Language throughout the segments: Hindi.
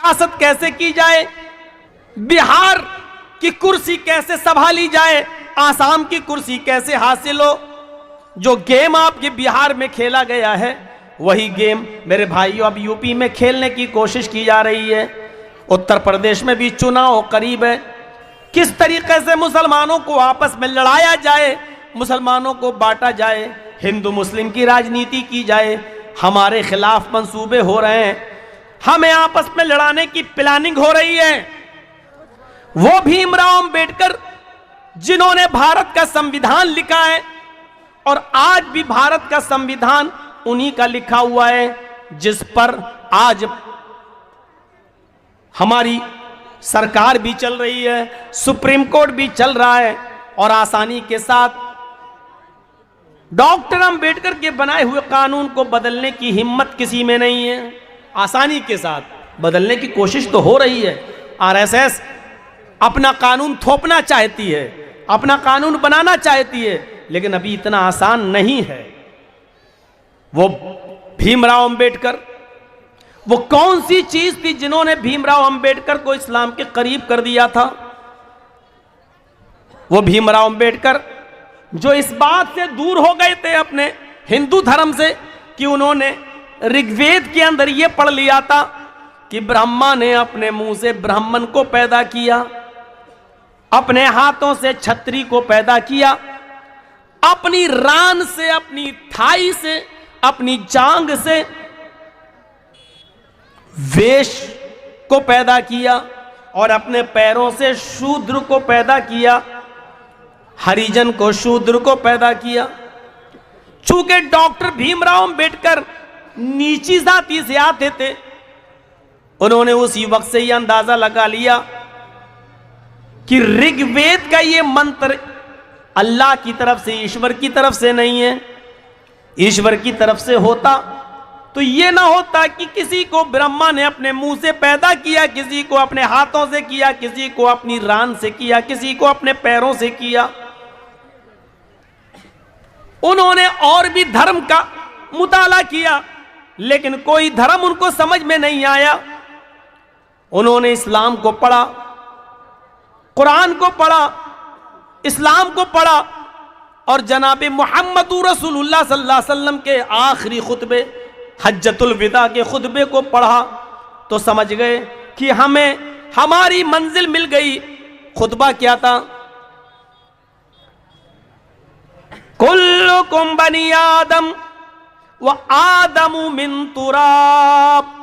रियासत कैसे की जाए, बिहार की कुर्सी कैसे संभाली जाए, आसाम की कुर्सी कैसे हासिल हो। जो गेम आपके बिहार में खेला गया है वही गेम मेरे भाइयों अब यूपी में खेलने की कोशिश की जा रही है। उत्तर प्रदेश में भी चुनाव करीब है। किस तरीके से मुसलमानों को आपस में लड़ाया जाए, मुसलमानों को बांटा जाए, हिंदू मुस्लिम की राजनीति की जाए, हमारे खिलाफ मंसूबे हो रहे हैं, हमें आपस में लड़ाने की प्लानिंग हो रही है। वो भीमराव अंबेडकर जिन्होंने भारत का संविधान लिखा है और आज भी भारत का संविधान उन्हीं का लिखा हुआ है, जिस पर आज हमारी सरकार भी चल रही है, सुप्रीम कोर्ट भी चल रहा है और आसानी के साथ डॉक्टर अंबेडकर के बनाए हुए कानून को बदलने की हिम्मत किसी में नहीं है। आसानी के साथ बदलने की कोशिश तो हो रही है। आरएसएस अपना कानून थोपना चाहती है, अपना कानून बनाना चाहती है, लेकिन अभी इतना आसान नहीं है। वो भीमराव अंबेडकर, वो कौन सी चीज थी जिन्होंने भीमराव अंबेडकर को इस्लाम के करीब कर दिया था? वो भीमराव अंबेडकर जो इस बात से दूर हो गए थे अपने हिंदू धर्म से कि उन्होंने ऋग्वेद के अंदर यह पढ़ लिया था कि ब्रह्मा ने अपने मुंह से ब्राह्मण को पैदा किया, अपने हाथों से छत्री को पैदा किया, अपनी रान से, अपनी थाई से, अपनी जांग से वेश को पैदा किया और अपने पैरों से शूद्र को पैदा किया, हरिजन को शूद्र को पैदा किया। चूंकि डॉक्टर भीमराव अंबेडकर नीची जाति से आते थे, उन्होंने उसी वक्त से यह अंदाजा लगा लिया कि ऋग्वेद का यह मंत्र अल्लाह की तरफ से, ईश्वर की तरफ से नहीं है। ईश्वर की तरफ से होता तो यह ना होता कि किसी को ब्रह्मा ने अपने मुंह से पैदा किया, किसी को अपने हाथों से किया, किसी को अपनी रान से किया, किसी को अपने पैरों से किया। उन्होंने और भी धर्म का मुताला किया, लेकिन कोई धर्म उनको समझ में नहीं आया। उन्होंने इस्लाम को पढ़ा, कुरान को पढ़ा, इस्लाम को पढ़ा और जनाब मुहम्मदुर रसूलुल्लाह सल्लल्लाहु अलैहि वसल्लम के आखिरी खुतबे हज्जतुल विदा के खुतबे को पढ़ा तो समझ गए कि हमें हमारी मंजिल मिल गई। खुतबा क्या था? कुल्लुकुम बनी आदम व आदमु मिन तुराब।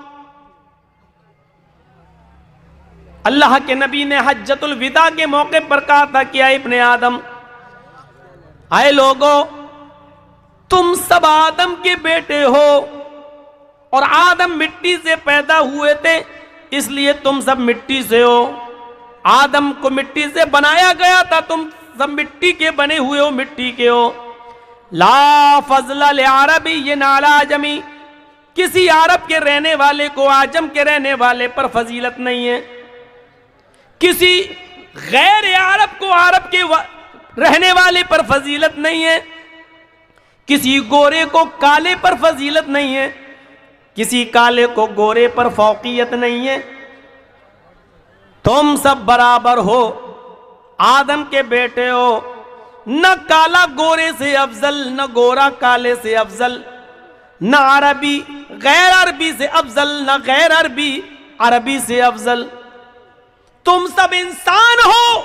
अल्लाह के नबी ने हज्जतुल विदा के मौके पर कहा था कि आए इब्ने आदम, आए लोगो, तुम सब आदम के बेटे हो और आदम मिट्टी से पैदा हुए थे, इसलिए तुम सब मिट्टी से हो। आदम को मिट्टी से बनाया गया था, तुम सब मिट्टी के बने हुए हो, मिट्टी के हो। ला फज़ला लिअरबिय्यिन अला आजमी, किसी अरब के रहने वाले को आजम के रहने वाले पर फजीलत नहीं है। किसी गैर अरब को अरब के रहने वाले पर फजीलत नहीं है। किसी गोरे को काले पर फजीलत नहीं है, किसी काले को गोरे पर फौकियत नहीं है। तुम सब बराबर हो, आदम के बेटे हो। न काला गोरे से अफजल, न गोरा काले से अफजल, न अरबी गैर अरबी से अफजल, न गैर अरबी अरबी से अफजल। तुम सब इंसान हो,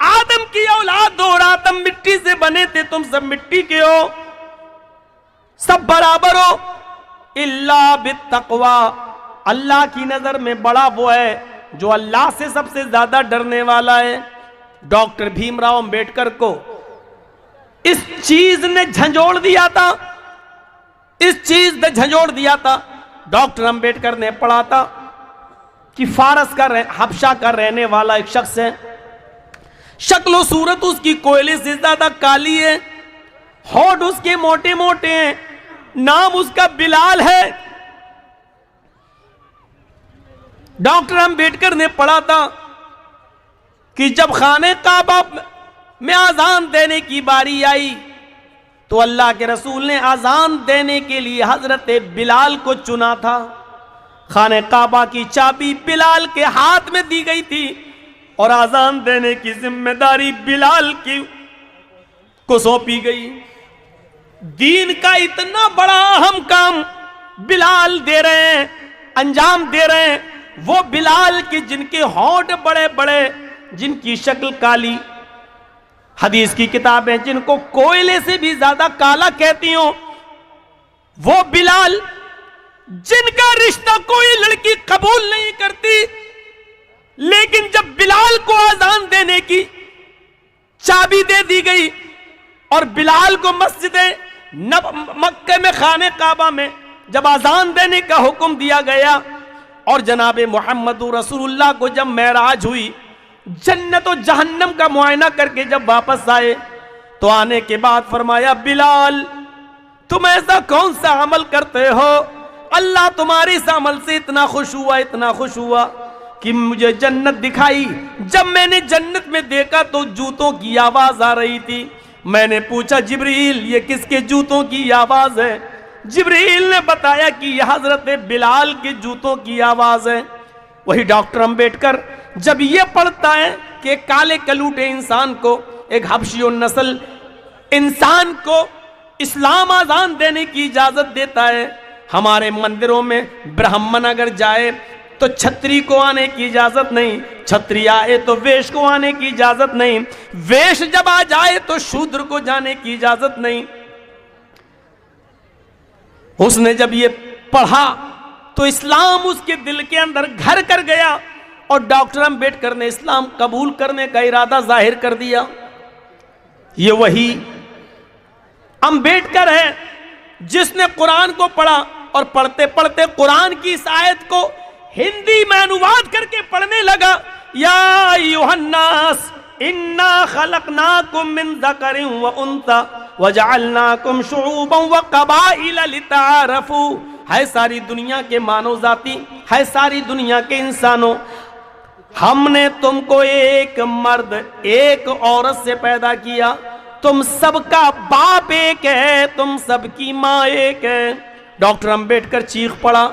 आदम की औलाद हो और आदम मिट्टी से बने थे, तुम सब मिट्टी के हो, सब बराबर हो। इल्ला बित्तक़वा, अल्लाह की नजर में बड़ा वो है जो अल्लाह से सबसे ज्यादा डरने वाला है। डॉक्टर भीमराव अंबेडकर को इस चीज ने झंझोड़ दिया था, इस चीज ने झंझोड़ दिया था। डॉक्टर अंबेडकर ने पढ़ा था कि फारस का हबशा का रहने वाला एक शख्स है, शक्ल सूरत उसकी कोयले से ज्यादा काली है, होठ उसके मोटे मोटे हैं, नाम उसका बिलाल है। डॉक्टर अंबेडकर ने पढ़ा था कि जब खाने काबा में आजान देने की बारी आई तो अल्लाह के रसूल ने आजान देने के लिए हजरत बिलाल को चुना था। खाने काबा की चाबी बिलाल के हाथ में दी गई थी और आजान देने की जिम्मेदारी बिलाल की को सौंपी गई। दीन का इतना बड़ा अहम काम बिलाल दे रहे हैं, अंजाम दे रहे हैं। वो बिलाल के जिनके होंठ बड़े बड़े, जिनकी शक्ल काली, हदीस की किताबें जिनको कोयले से भी ज्यादा काला कहती हो, वो बिलाल जिनका रिश्ता कोई लड़की कबूल नहीं करती, लेकिन जब बिलाल को आजान देने की चाबी दे दी गई और बिलाल को मस्जिद मक्के में खाने काबा में जब आजान देने का हुक्म दिया गया और जनाबे मोहम्मद रसूलुल्लाह को जब मेराज हुई, जन्नत और जहन्नम का मुआयना करके जब वापस आए, तो आने के बाद फरमाया, बिलाल तुम ऐसा कौन सा अमल करते हो, अल्लाह तुम्हारे इस अमल से इतना खुश हुआ, इतना खुश हुआ कि मुझे जन्नत दिखाई। जब मैंने जन्नत में देखा तो जूतों की आवाज आ रही थी। मैंने पूछा, जिब्रील ये किसके जूतों की आवाज है? जिब्रील ने बताया कि यह हजरत बिलाल के जूतों की आवाज है। वही डॉक्टर अंबेडकर जब ये पढ़ता है कि काले कलूटे इंसान को, एक हबशी नस्ल इंसान को इस्लाम आजान देने की इजाजत देता है। हमारे मंदिरों में ब्राह्मण अगर जाए तो छत्री को आने की इजाजत नहीं, छत्री आए तो वेश को आने की इजाजत नहीं, वेश जब आ जाए तो शूद्र को जाने की इजाजत नहीं। उसने जब ये पढ़ा तो इस्लाम उसके दिल के अंदर घर कर गया और डॉक्टर अंबेडकर ने इस्लाम कबूल करने का इरादा जाहिर कर दिया। ये वही अंबेडकर है जिसने कुरान को पढ़ा और पढ़ते पढ़ते कुरान की इस आयत को हिंदी में अनुवाद करके पढ़ने लगा, या अय्युहन्नास इन्ना खलकनाकुम मिन ज़करिन व उन्सा वजअलनाकुम शुऊबन व क़बाइला लिताअरफू। है सारी दुनिया के मानव जाति, है सारी दुनिया के इंसानों, हमने तुमको एक मर्द एक औरत से पैदा किया, तुम सबका बाप एक है, तुम सबकी माँ एक है। डॉक्टर अंबेडकर चीख पड़ा,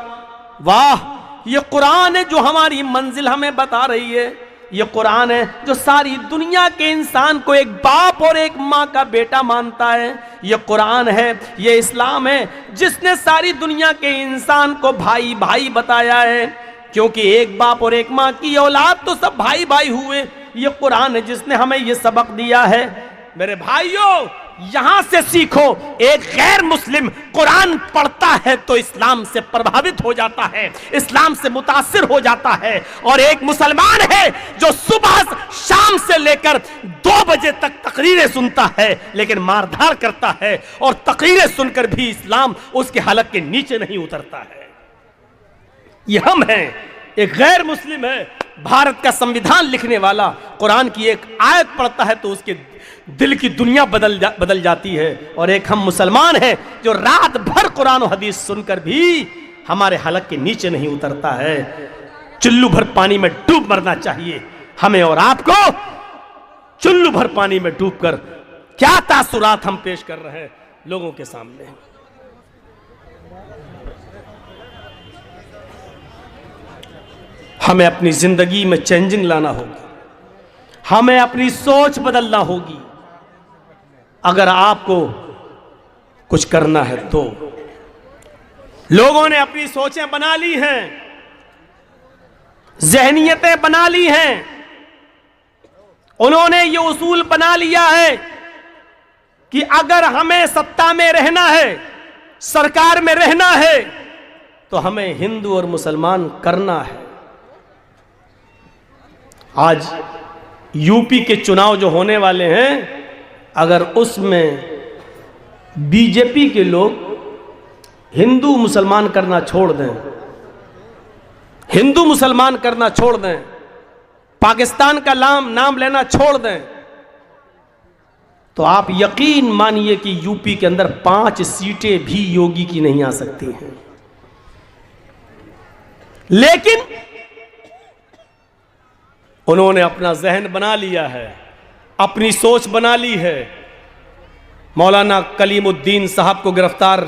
वाह ये कुरान है जो हमारी मंजिल हमें बता रही है, ये कुरान है जो सारी दुनिया के इंसान को एक बाप और एक माँ का बेटा मानता है, ये कुरान है, ये इस्लाम है जिसने सारी दुनिया के इंसान को भाई भाई बताया है, क्योंकि एक बाप और एक माँ की औलाद तो सब भाई भाई हुए। ये कुरान है जिसने हमें ये सबक दिया है। मेरे भाइयों, यहां से सीखो, एक गैर मुस्लिम कुरान पढ़ता है तो इस्लाम से प्रभावित हो जाता है, इस्लाम से मुतासिर हो जाता है, और एक मुसलमान है जो सुबह शाम से लेकर 2 बजे तक तकरीरें सुनता है लेकिन मारधार करता है, और तकरीरें सुनकर भी इस्लाम उसके हलक के नीचे नहीं उतरता है। ये हम हैं, एक गैर मुस्लिम है, भारत का संविधान लिखने वाला कुरान की एक आयत पढ़ता है तो उसके दिल की दुनिया बदल जाती है, और एक हम मुसलमान हैं जो रात भर कुरान और हदीस सुनकर भी हमारे हलक के नीचे नहीं उतरता है। चुल्लू भर पानी में डूब मरना चाहिए हमें और आपको। चुल्लू भर पानी में डूबकर क्या तासुरात हम पेश कर रहे हैं लोगों के सामने। हमें अपनी जिंदगी में चेंजिंग लाना होगी, हमें अपनी सोच बदलना होगी। अगर आपको कुछ करना है तो लोगों ने अपनी सोचें बना ली हैं, ज़हनियतें बना ली हैं, उन्होंने ये उसूल बना लिया है कि अगर हमें सत्ता में रहना है, सरकार में रहना है, तो हमें हिंदू और मुसलमान करना है। आज यूपी के चुनाव जो होने वाले हैं, अगर उसमें बीजेपी के लोग हिंदू मुसलमान करना छोड़ दें, हिंदू मुसलमान करना छोड़ दें, पाकिस्तान का नाम लेना छोड़ दें, तो आप यकीन मानिए कि यूपी के अंदर 5 सीटें भी योगी की नहीं आ सकती हैं। लेकिन उन्होंने अपना जहन बना लिया है, अपनी सोच बना ली है। मौलाना कलीमुद्दीन साहब को गिरफ्तार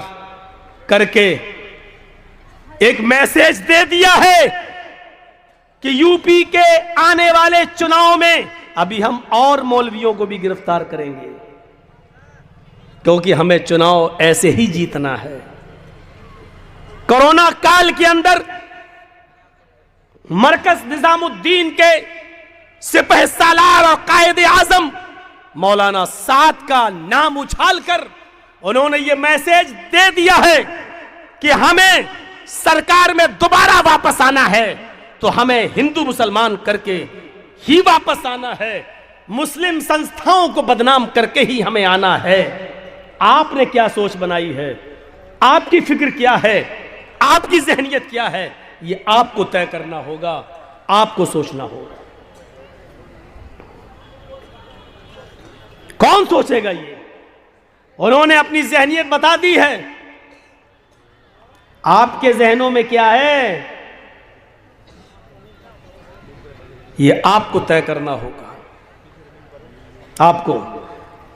करके एक मैसेज दे दिया है कि यूपी के आने वाले चुनाव में अभी हम और मौलवियों को भी गिरफ्तार करेंगे, क्योंकि हमें चुनाव ऐसे ही जीतना है। कोरोना काल के अंदर मरकज निजामुद्दीन के सिपह सालार और कायदे आजम मौलाना साद का नाम उछालकर उन्होंने ये मैसेज दे दिया है कि हमें सरकार में दोबारा वापस आना है तो हमें हिंदू मुसलमान करके ही वापस आना है, मुस्लिम संस्थाओं को बदनाम करके ही हमें आना है। आपने क्या सोच बनाई है, आपकी फिक्र क्या है, आपकी जहनियत क्या है, ये आपको तय करना होगा, आपको सोचना होगा। कौन सोचेगा ये? उन्होंने अपनी जहनियत बता दी है। आपके जहनों में क्या है, ये आपको तय करना होगा। आपको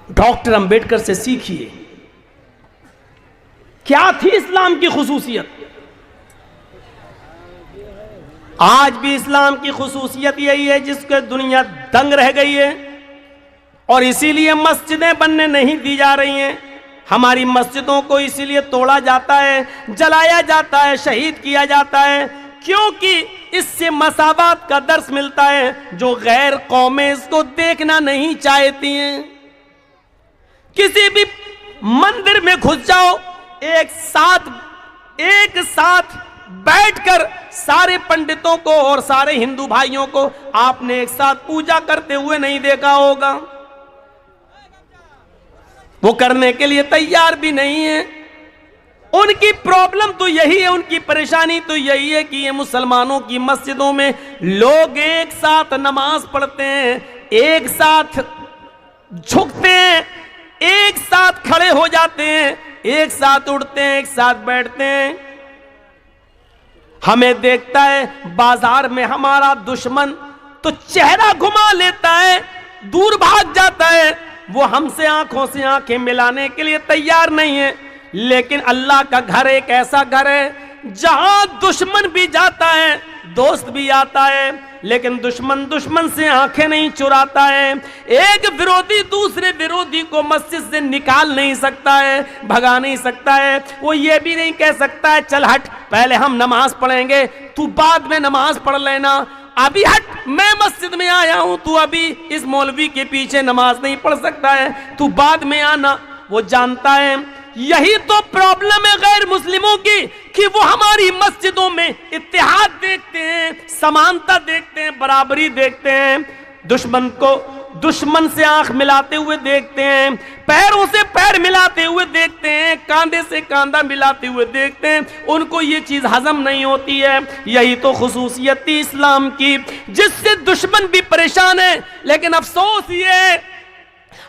डॉक्टर अंबेडकर से सीखिए, क्या थी इस्लाम की खुसूसियत। आज भी इस्लाम की खुसूसियत यही है जिसके दुनिया दंग रह गई है, और इसीलिए मस्जिदें बनने नहीं दी जा रही हैं। हमारी मस्जिदों को इसीलिए तोड़ा जाता है, जलाया जाता है, शहीद किया जाता है, क्योंकि इससे मसावात का दर्स मिलता है जो गैर कौमें इसको देखना नहीं चाहती हैं। किसी भी मंदिर में घुस जाओ, एक साथ बैठकर सारे पंडितों को और सारे हिंदू भाइयों को आपने एक साथ पूजा करते हुए नहीं देखा होगा। वो करने के लिए तैयार भी नहीं है। उनकी प्रॉब्लम तो यही है, उनकी परेशानी तो यही है कि ये मुसलमानों की मस्जिदों में लोग एक साथ नमाज पढ़ते हैं, एक साथ झुकते हैं, एक साथ खड़े हो जाते हैं, एक साथ उठते हैं, एक साथ बैठते हैं। हमें देखता है बाजार में हमारा दुश्मन तो चेहरा घुमा लेता है, दूर भाग जाता है, वो हमसे आंखों से आंखें मिलाने के लिए तैयार नहीं है। लेकिन अल्लाह का घर एक ऐसा घर है जहां दुश्मन भी जाता है, दोस्त भी आता है, लेकिन दुश्मन से आंखें नहीं चुराता है। एक विरोधी दूसरे विरोधी को मस्जिद से निकाल नहीं सकता है, भगा नहीं सकता है। वो ये भी नहीं कह सकता है चल हट, पहले हम नमाज पढ़ेंगे, तू बाद में नमाज पढ़ लेना, अभी हट, मैं मस्जिद में आया हूं, तू अभी इस मौलवी के पीछे नमाज नहीं पढ़ सकता है, तू बाद में आना। वो जानता है यही तो प्रॉब्लम है गैर मुस्लिमों की, कि वो हमारी मस्जिदों में इत्तेहाद देखते हैं, समानता देखते हैं, बराबरी देखते हैं, दुश्मन को दुश्मन से आंख मिलाते हुए देखते हैं, पैरों से पैर मिलाते हुए देखते हैं, कांधे से कांधा मिलाते हुए देखते हैं। उनको ये चीज हजम नहीं होती है। यही तो खुसूसियत थी इस्लाम की, जिससे दुश्मन भी परेशान है। लेकिन अफसोस ये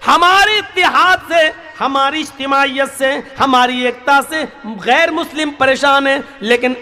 हमारे इत्तेहाद से, हमारी इज्तिमाइयत से, हमारी एकता से गैर मुस्लिम परेशान है। लेकिन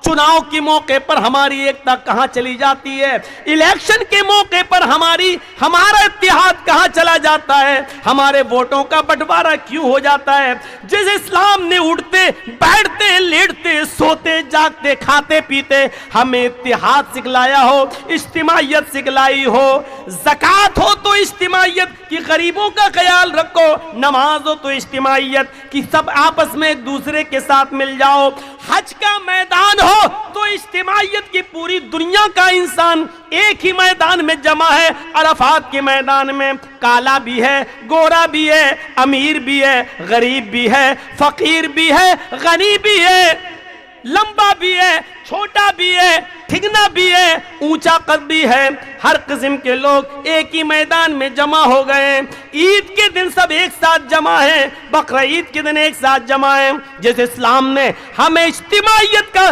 चुनाव के मौके पर हमारी एकता कहां चली जाती है, इलेक्शन के मौके पर हमारा इत्तेहाद कहां चला जाता है, हमारे वोटों का बंटवारा क्यों हो जाता है। जिस इस्लाम ने उठते बैठते लेटते सोते जागते खाते पीते हमें इत्तेहाद सिखलाया हो, इज्तिमाइयत सिखलाई हो, ज़कात हो तो इज्तिमाइयत कि गरीबों का ख्याल रखो, नमाज हो तो इज्तिमाइयत कि सब आपस में एक दूसरे के साथ मिल जाओ, हज का मैदान हो तो इज्तिमाइयत की पूरी दुनिया का इंसान एक ही मैदान में जमा है। अरफात के मैदान में काला भी है, गोरा भी है, अमीर भी है, गरीब भी है, फकीर भी है, गनी भी है, लंबा भी है, छोटा भी है, ठिगना भी है, ऊंचा कद भी है। हर किस्म के लोग एक ही मैदान में जमा हो गए। ईद के दिन सब एक साथ जमा है, बकरा ईद के दिन एक साथ जमा है। जैसे इस्लाम ने हमें इज्तिमाइयत का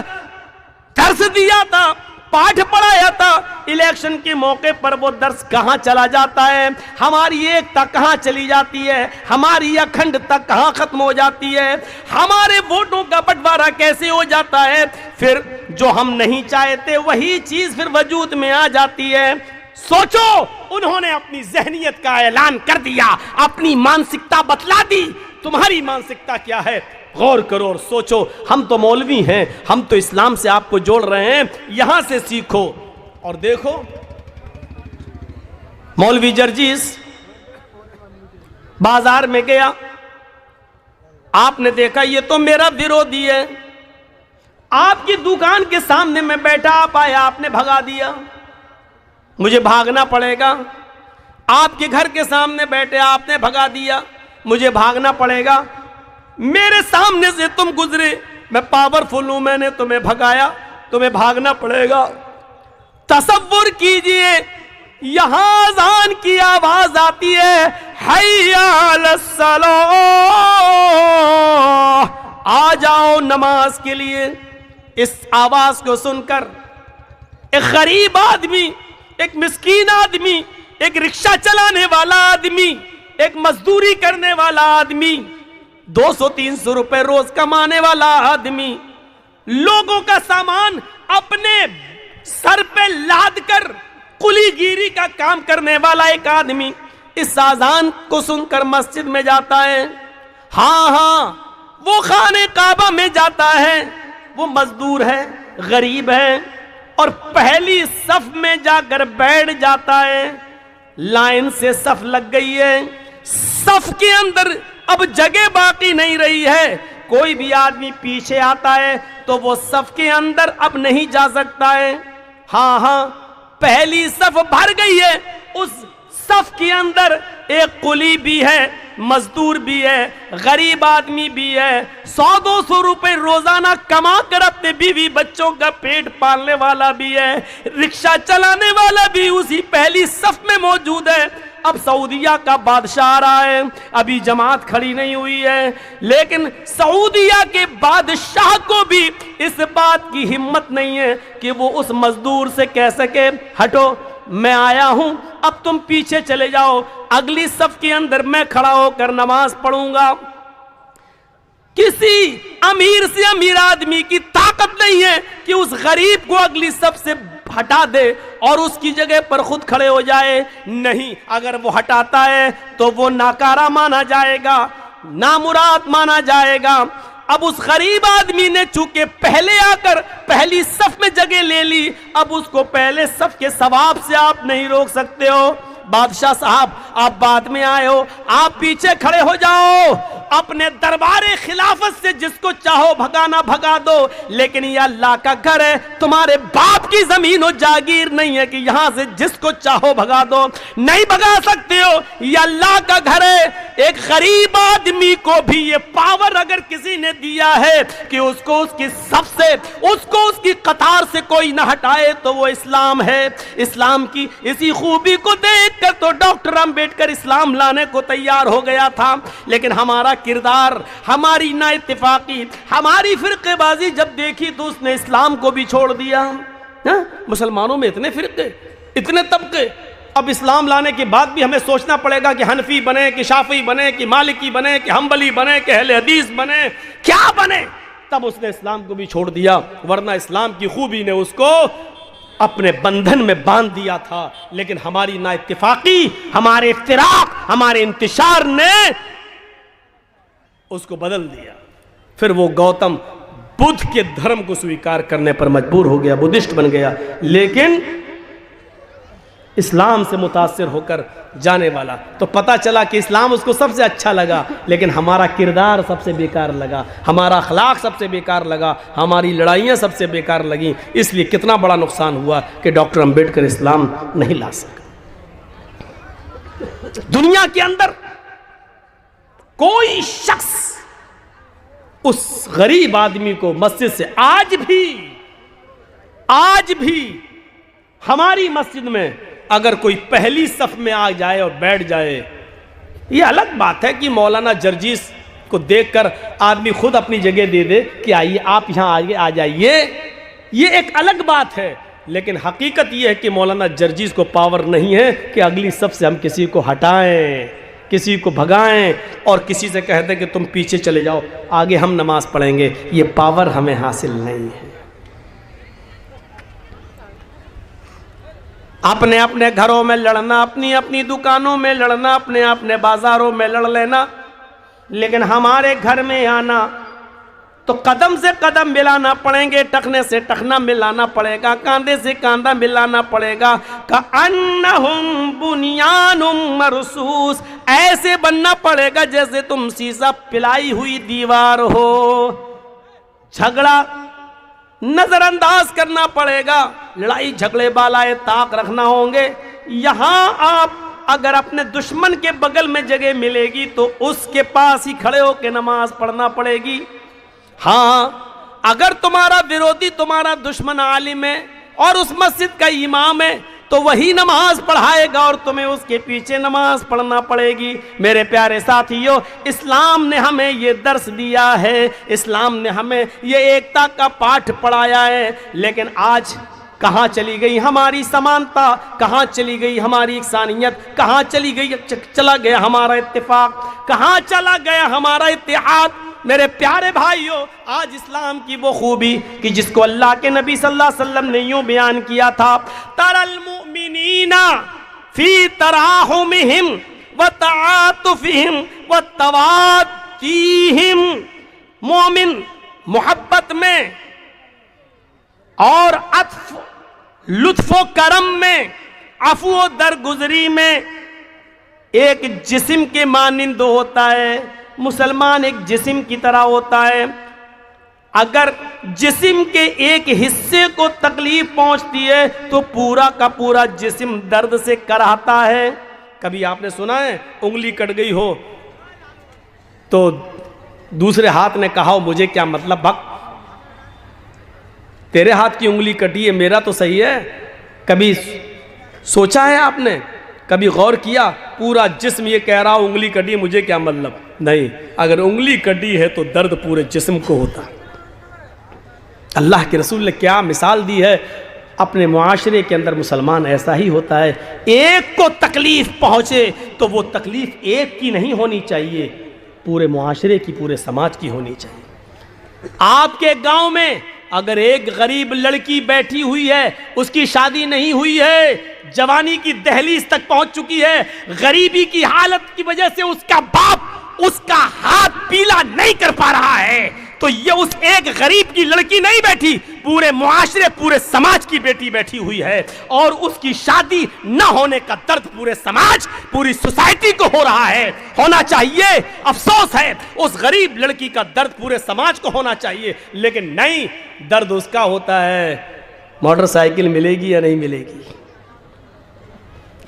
दर्स दिया था, पाठ पढ़ाया था, इलेक्शन के मौके पर वो दर्स कहां चला जाता है, हमारी एकता कहां चली जाती है, हमारी अखंडता कहां खत्म हो जाती है, हमारे वोटों का बंटवारा कैसे हो जाता है। फिर जो हम नहीं चाहते वही चीज फिर वजूद में आ जाती है। सोचो, उन्होंने अपनी जहनियत का ऐलान कर दिया, अपनी मानसिकता बतला दी। तुम्हारी मानसिकता क्या है? गौर करो और सोचो, हम तो मौलवी हैं, हम तो इस्लाम से आपको जोड़ रहे हैं, यहां से सीखो। और देखो मौलवी जर्जीस बाजार में गया, आपने देखा ये तो मेरा विरोधी है, आपकी दुकान के सामने मैं बैठा, आप आया, आपने भगा दिया, मुझे भागना पड़ेगा। आपके घर के सामने बैठे, आपने भगा दिया, मुझे भागना पड़ेगा। मेरे सामने से तुम गुजरे, मैं पावरफुल हूं, मैंने तुम्हें भगाया, तुम्हें भागना पड़ेगा। तसव्वुर कीजिए, यहां अज़ान की आवाज आती है, हय्या अलस्सलाह, आ जाओ नमाज के लिए। इस आवाज को सुनकर एक गरीब आदमी, एक मिस्कीन आदमी, एक रिक्शा चलाने वाला आदमी, एक मजदूरी करने वाला आदमी, 200-300 रुपए रोज कमाने वाला आदमी, लोगों का सामान अपने सर पे लाद कर कुलीगिरी का काम करने वाला एक आदमी इस आजान को सुनकर मस्जिद में जाता है। हाँ, वो खाने काबा में जाता है, वो मजदूर है, गरीब है, और पहली सफ में जाकर बैठ जाता है। लाइन से सफ लग गई है, सफ के अंदर अब जगह बाकी नहीं रही है। कोई भी आदमी पीछे आता है तो वो सफ के अंदर अब नहीं जा सकता है। हाँ, पहली सफ भर गई है, उस सफ के अंदर एक कुली भी है, मजदूर भी है, गरीब आदमी भी है, 100-200 रुपए रोजाना कमा कर अपने बीवी बच्चों का पेट पालने वाला भी है, रिक्शा चलाने वाला भी उसी पहली सफ में मौजूद है। अब सऊदिया का बादशाह आ रहा है, अभी जमात खड़ी नहीं हुई है, लेकिन सऊदिया के बादशाह को भी इस बात की हिम्मत नहीं है कि वो उस मजदूर से कह सके, हटो, मैं आया हूं, अब तुम पीछे चले जाओ, अगली सफ के अंदर मैं खड़ा होकर नमाज पढ़ूंगा। किसी अमीर से अमीर आदमी की ताकत नहीं है कि उस गरीब को अगली सफ से हटा दे और उसकी जगह पर खुद खड़े हो जाए। नहीं, अगर वो हटाता है तो वो नाकारा माना जाएगा, नामुराद माना जाएगा। अब उस गरीब आदमी ने चूंकि पहले आकर पहली सफ में जगह ले ली, अब उसको पहले सफ के सवाब से आप नहीं रोक सकते हो। बादशाह साहब, आप बाद में आए हो, आप पीछे खड़े हो जाओ, अपने दरबारे खिलाफत से जिसको चाहो भगाना भगा दो, लेकिन ये अल्लाह का घर है, तुम्हारे बाप की जमीन हो, जागीर नहीं है कि यहां से जिसको चाहो भगा दो, नहीं भगा सकते हो, ये अल्लाह का घर है। एक गरीब आदमी को भी ये पावर अगर किसी ने दिया है कि उसको उसकी सबसे, उसको उसकी कतार से कोई ना हटाए, तो वो इस्लाम है। इस्लाम की इसी खूबी को देखकर तो डॉक्टर अंबेडकर इस्लाम लाने को तैयार हो गया था, लेकिन हमारा किरदार, हमारी ना इत्तेफाकी, हमारी फिरकेबाजी जब देखी तो उसने इस्लाम को भी छोड़ दिया। मुसलमानों में इतने फिरके, इतने तबके, अब इस्लाम लाने के बाद भी हमें सोचना पड़ेगा कि हनफी बने, कि शाफी बने, कि मालिकी बने, कि हम्बली बने, कि अहले हदीस बने, क्या बने। तब उसने इस्लाम को भी छोड़ दिया, वरना इस्लाम की खूबी ने उसको अपने बंधन में बांध दिया था। लेकिन हमारी ना इत्तेफाकी, हमारे इफ्तिराक, हमारे इंतशार ने उसको बदल दिया। फिर वो गौतम बुद्ध के धर्म को स्वीकार करने पर मजबूर हो गया, बुद्धिस्ट बन गया, लेकिन इस्लाम से मुतासिर होकर जाने वाला। तो पता चला कि इस्लाम उसको सबसे अच्छा लगा, लेकिन हमारा किरदार सबसे बेकार लगा, हमारा अखलाक सबसे बेकार लगा, हमारी लड़ाइयाँ सबसे बेकार लगी। इसलिए कितना बड़ा नुकसान हुआ कि डॉक्टर अंबेडकर इस्लाम नहीं ला सका। दुनिया के अंदर कोई शख्स उस गरीब आदमी को मस्जिद से आज भी हमारी मस्जिद में अगर कोई पहली सफ में आ जाए और बैठ जाए, ये अलग बात है कि मौलाना जर्जीस को देखकर आदमी खुद अपनी जगह दे दे कि आइए आप यहां आगे आ जाइए, ये एक अलग बात है। लेकिन हकीकत ये है कि मौलाना जर्जीस को पावर नहीं है कि अगली सफ से हम किसी को हटाएं, किसी को भगाएं और किसी से कह दें कि तुम पीछे चले जाओ, आगे हम नमाज पढ़ेंगे। ये पावर हमें हासिल नहीं है। अपने अपने घरों में लड़ना, अपनी अपनी दुकानों में लड़ना, अपने अपने बाजारों में लड़ लेना, लेकिन हमारे घर में आना, तो कदम से कदम मिलाना पड़ेंगे, टखने से टखना मिलाना पड़ेगा, कांधे से कांधा मिलाना पड़ेगा। कअन्नहुम बुनियानुम मरसूस, ऐसे बनना पड़ेगा जैसे तुम शीशा पिलाई हुई दीवार हो। झगड़ा नजरअंदाज करना पड़ेगा, लड़ाई झगड़े बालाए ताक रखना होंगे। यहां आप अगर अपने दुश्मन के बगल में जगह मिलेगी तो उसके पास ही खड़े होकर नमाज पढ़ना पड़ेगी। हाँ, अगर तुम्हारा विरोधी तुम्हारा दुश्मन आलिम है और उस मस्जिद का इमाम है तो वही नमाज पढ़ाएगा और तुम्हें उसके पीछे नमाज पढ़ना पड़ेगी। मेरे प्यारे साथियों, इस्लाम ने हमें ये दर्स दिया है, इस्लाम ने हमें ये एकता का पाठ पढ़ाया है। लेकिन आज कहाँ चली गई हमारी समानता, कहाँ चली गई हमारी इंसानियत, कहाँ चला गया हमारा इत्तेफाक, कहाँ चला गया हमारा इत्तेहाद। मेरे प्यारे भाइयों, आज इस्लाम की वो खूबी कि जिसको अल्लाह के नबी सल्लल्लाहु अलैहि वसल्लम ने यूं बयान किया था, तरल मुमिनीना फी तराहुमिहिम व तआतुफिहिम व तवातीहिम, मोमिन मोहब्बत में और अत्फ लुत्फो करम में, अफू दरगुजरी में एक जिस्म के मानिंद होता है। मुसलमान एक जिस्म की तरह होता है। अगर जिस्म के एक हिस्से को तकलीफ पहुंचती है तो पूरा का पूरा जिस्म दर्द से कराहता है। कभी आपने सुना है उंगली कट गई हो तो दूसरे हाथ ने कहा हो मुझे क्या मतलब, भक्त तेरे हाथ की उंगली कटी है, मेरा तो सही है। कभी सोचा है आपने, कभी गौर किया? पूरा जिस्म ये कह रहा उंगली कटी, मुझे क्या मतलब? नहीं, अगर उंगली कटी है तो दर्द पूरे जिस्म को होता। अल्लाह के रसूल ने क्या मिसाल दी है। अपने मुआशरे के अंदर मुसलमान ऐसा ही होता है, एक को तकलीफ पहुंचे तो वो तकलीफ एक की नहीं होनी चाहिए, पूरे मुआशरे की, पूरे समाज की होनी चाहिए। आपके गांव में अगर एक गरीब लड़की बैठी हुई है, उसकी शादी नहीं हुई है, जवानी की दहलीज तक पहुंच चुकी है, गरीबी की हालत की वजह से उसका बाप उसका हाथ पीला नहीं कर पा रहा है, तो ये उस एक गरीब की लड़की नहीं बैठी, पूरे मुआशरे, पूरे समाज की बेटी बैठी हुई है। और उसकी शादी न होने का दर्द पूरे समाज, पूरी सोसाइटी को हो रहा है, होना चाहिए। अफसोस है, उस गरीब लड़की का दर्द पूरे समाज को होना चाहिए, लेकिन नहीं, दर्द उसका होता है मोटरसाइकिल मिलेगी या नहीं मिलेगी,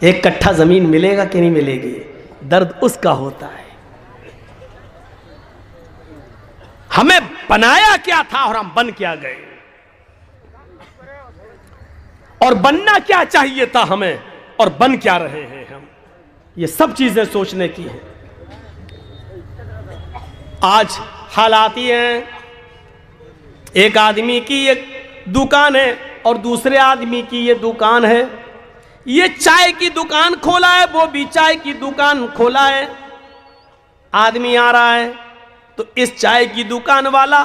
एक कट्ठा जमीन मिलेगा कि नहीं मिलेगी, दर्द उसका होता है। हमें बनाया क्या था और हम बन क्या गए, और बनना क्या चाहिए था हमें और बन क्या रहे हैं हम, ये सब चीजें सोचने की हैं। आज हालात ये हैं, एक आदमी की एक दुकान है और दूसरे आदमी की ये दुकान है। ये चाय की दुकान खोला है, वो भी चाय की दुकान खोला है। आदमी आ रहा है तो इस चाय की दुकान वाला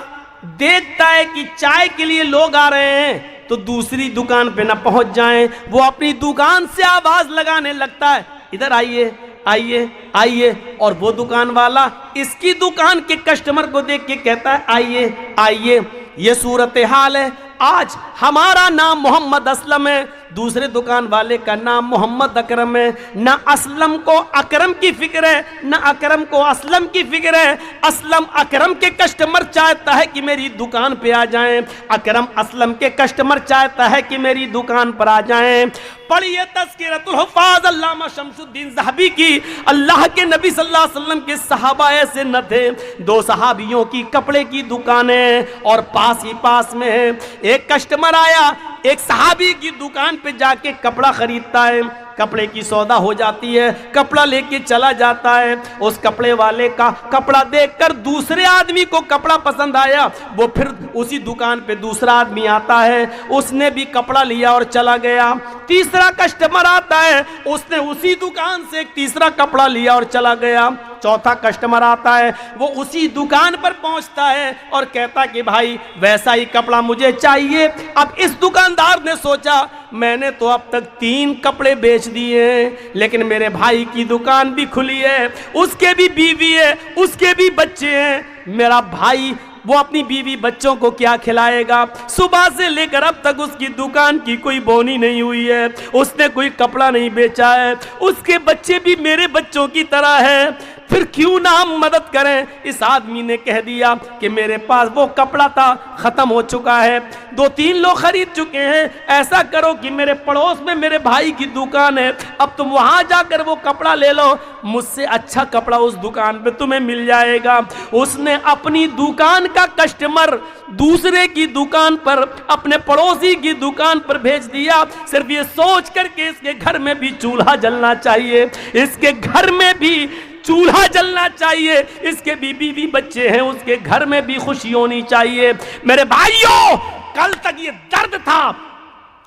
देखता है कि चाय के लिए लोग आ रहे हैं तो दूसरी दुकान पे ना पहुंच जाएं, वो अपनी दुकान से आवाज लगाने लगता है, इधर आइए आइए आइए। और वो दुकान वाला इसकी दुकान के कस्टमर को देख के कहता है आइए आइए। ये सूरत हाल है। आज हमारा नाम मोहम्मद असलम है, दूसरे दुकान वाले का नाम मोहम्मद अकरम है। ना असलम को अकरम की फिक्र है, ना अकरम को असलम की फिक्र है। असलम अकरम के कस्टमर चाहता है कि मेरी दुकान पे आ जाएं, अकरम असलम के कस्टमर चाहता है कि मेरी दुकान पर आ जाएं। पढ़िए तज़किरतुल हुफ़ाज़ अल्लामा शमसुद्दीन ज़हबी की। अल्लाह के नबी सल्लल्लाहु अलैहि वसल्लम के सहाबा ऐसे न थे। दो सहाबियों की कपड़े की दुकानें और पास ही पास में है। एक कस्टमर आया, एक सहाबी की दुकान पे जाके कपड़ा खरीदता है, कपड़े की सौदा हो जाती है, कपड़ा लेके चला जाता है। उस कपड़े वाले का कपड़ा देखकर दूसरे आदमी को कपड़ा पसंद आया, वो फिर उसी दुकान पे दूसरा आदमी आता है, उसने भी कपड़ा लिया और चला गया। तीसरा कस्टमर आता है, उसने उसी दुकान से एक तीसरा कपड़ा लिया और चला गया। चौथा कस्टमर आता है, वो उसी दुकान पर पहुंचता है और कहता कि भाई वैसा ही कपड़ा मुझे चाहिए। अब इस दुकानदार ने सोचा मैंने तो अब तक 3 कपड़े बेच दिए हैं, लेकिन मेरे भाई की दुकान भी खुली है, उसके भी बीवी है, उसके भी बच्चे हैं, मेरा भाई वो अपनी बीवी बच्चों को क्या खिलाएगा? सुबह से लेकर अब तक उसकी दुकान की कोई बोनी नहीं हुई है, उसने कोई कपड़ा नहीं बेचा है, उसके बच्चे भी मेरे बच्चों की तरह है, फिर क्यों ना हम मदद करें? इस आदमी ने कह दिया कि मेरे पास वो कपड़ा था, खत्म हो चुका है, 2-3 लोग खरीद चुके हैं, ऐसा करो कि मेरे पड़ोस में मेरे भाई की दुकान है, अब तुम वहां जाकर वो कपड़ा ले लो, मुझसे अच्छा कपड़ा उस दुकान पे तुम्हें मिल जाएगा। उसने अपनी दुकान का कस्टमर दूसरे की दुकान पर, अपने पड़ोसी की दुकान पर भेज दिया, सिर्फ ये सोच करके इसके घर में भी चूल्हा जलना चाहिए, इसके घर में भी चूल्हा जलना चाहिए, इसके बीवी बच्चे हैं, उसके घर में भी खुशी होनी चाहिए। मेरे भाइयों, कल तक ये दर्द था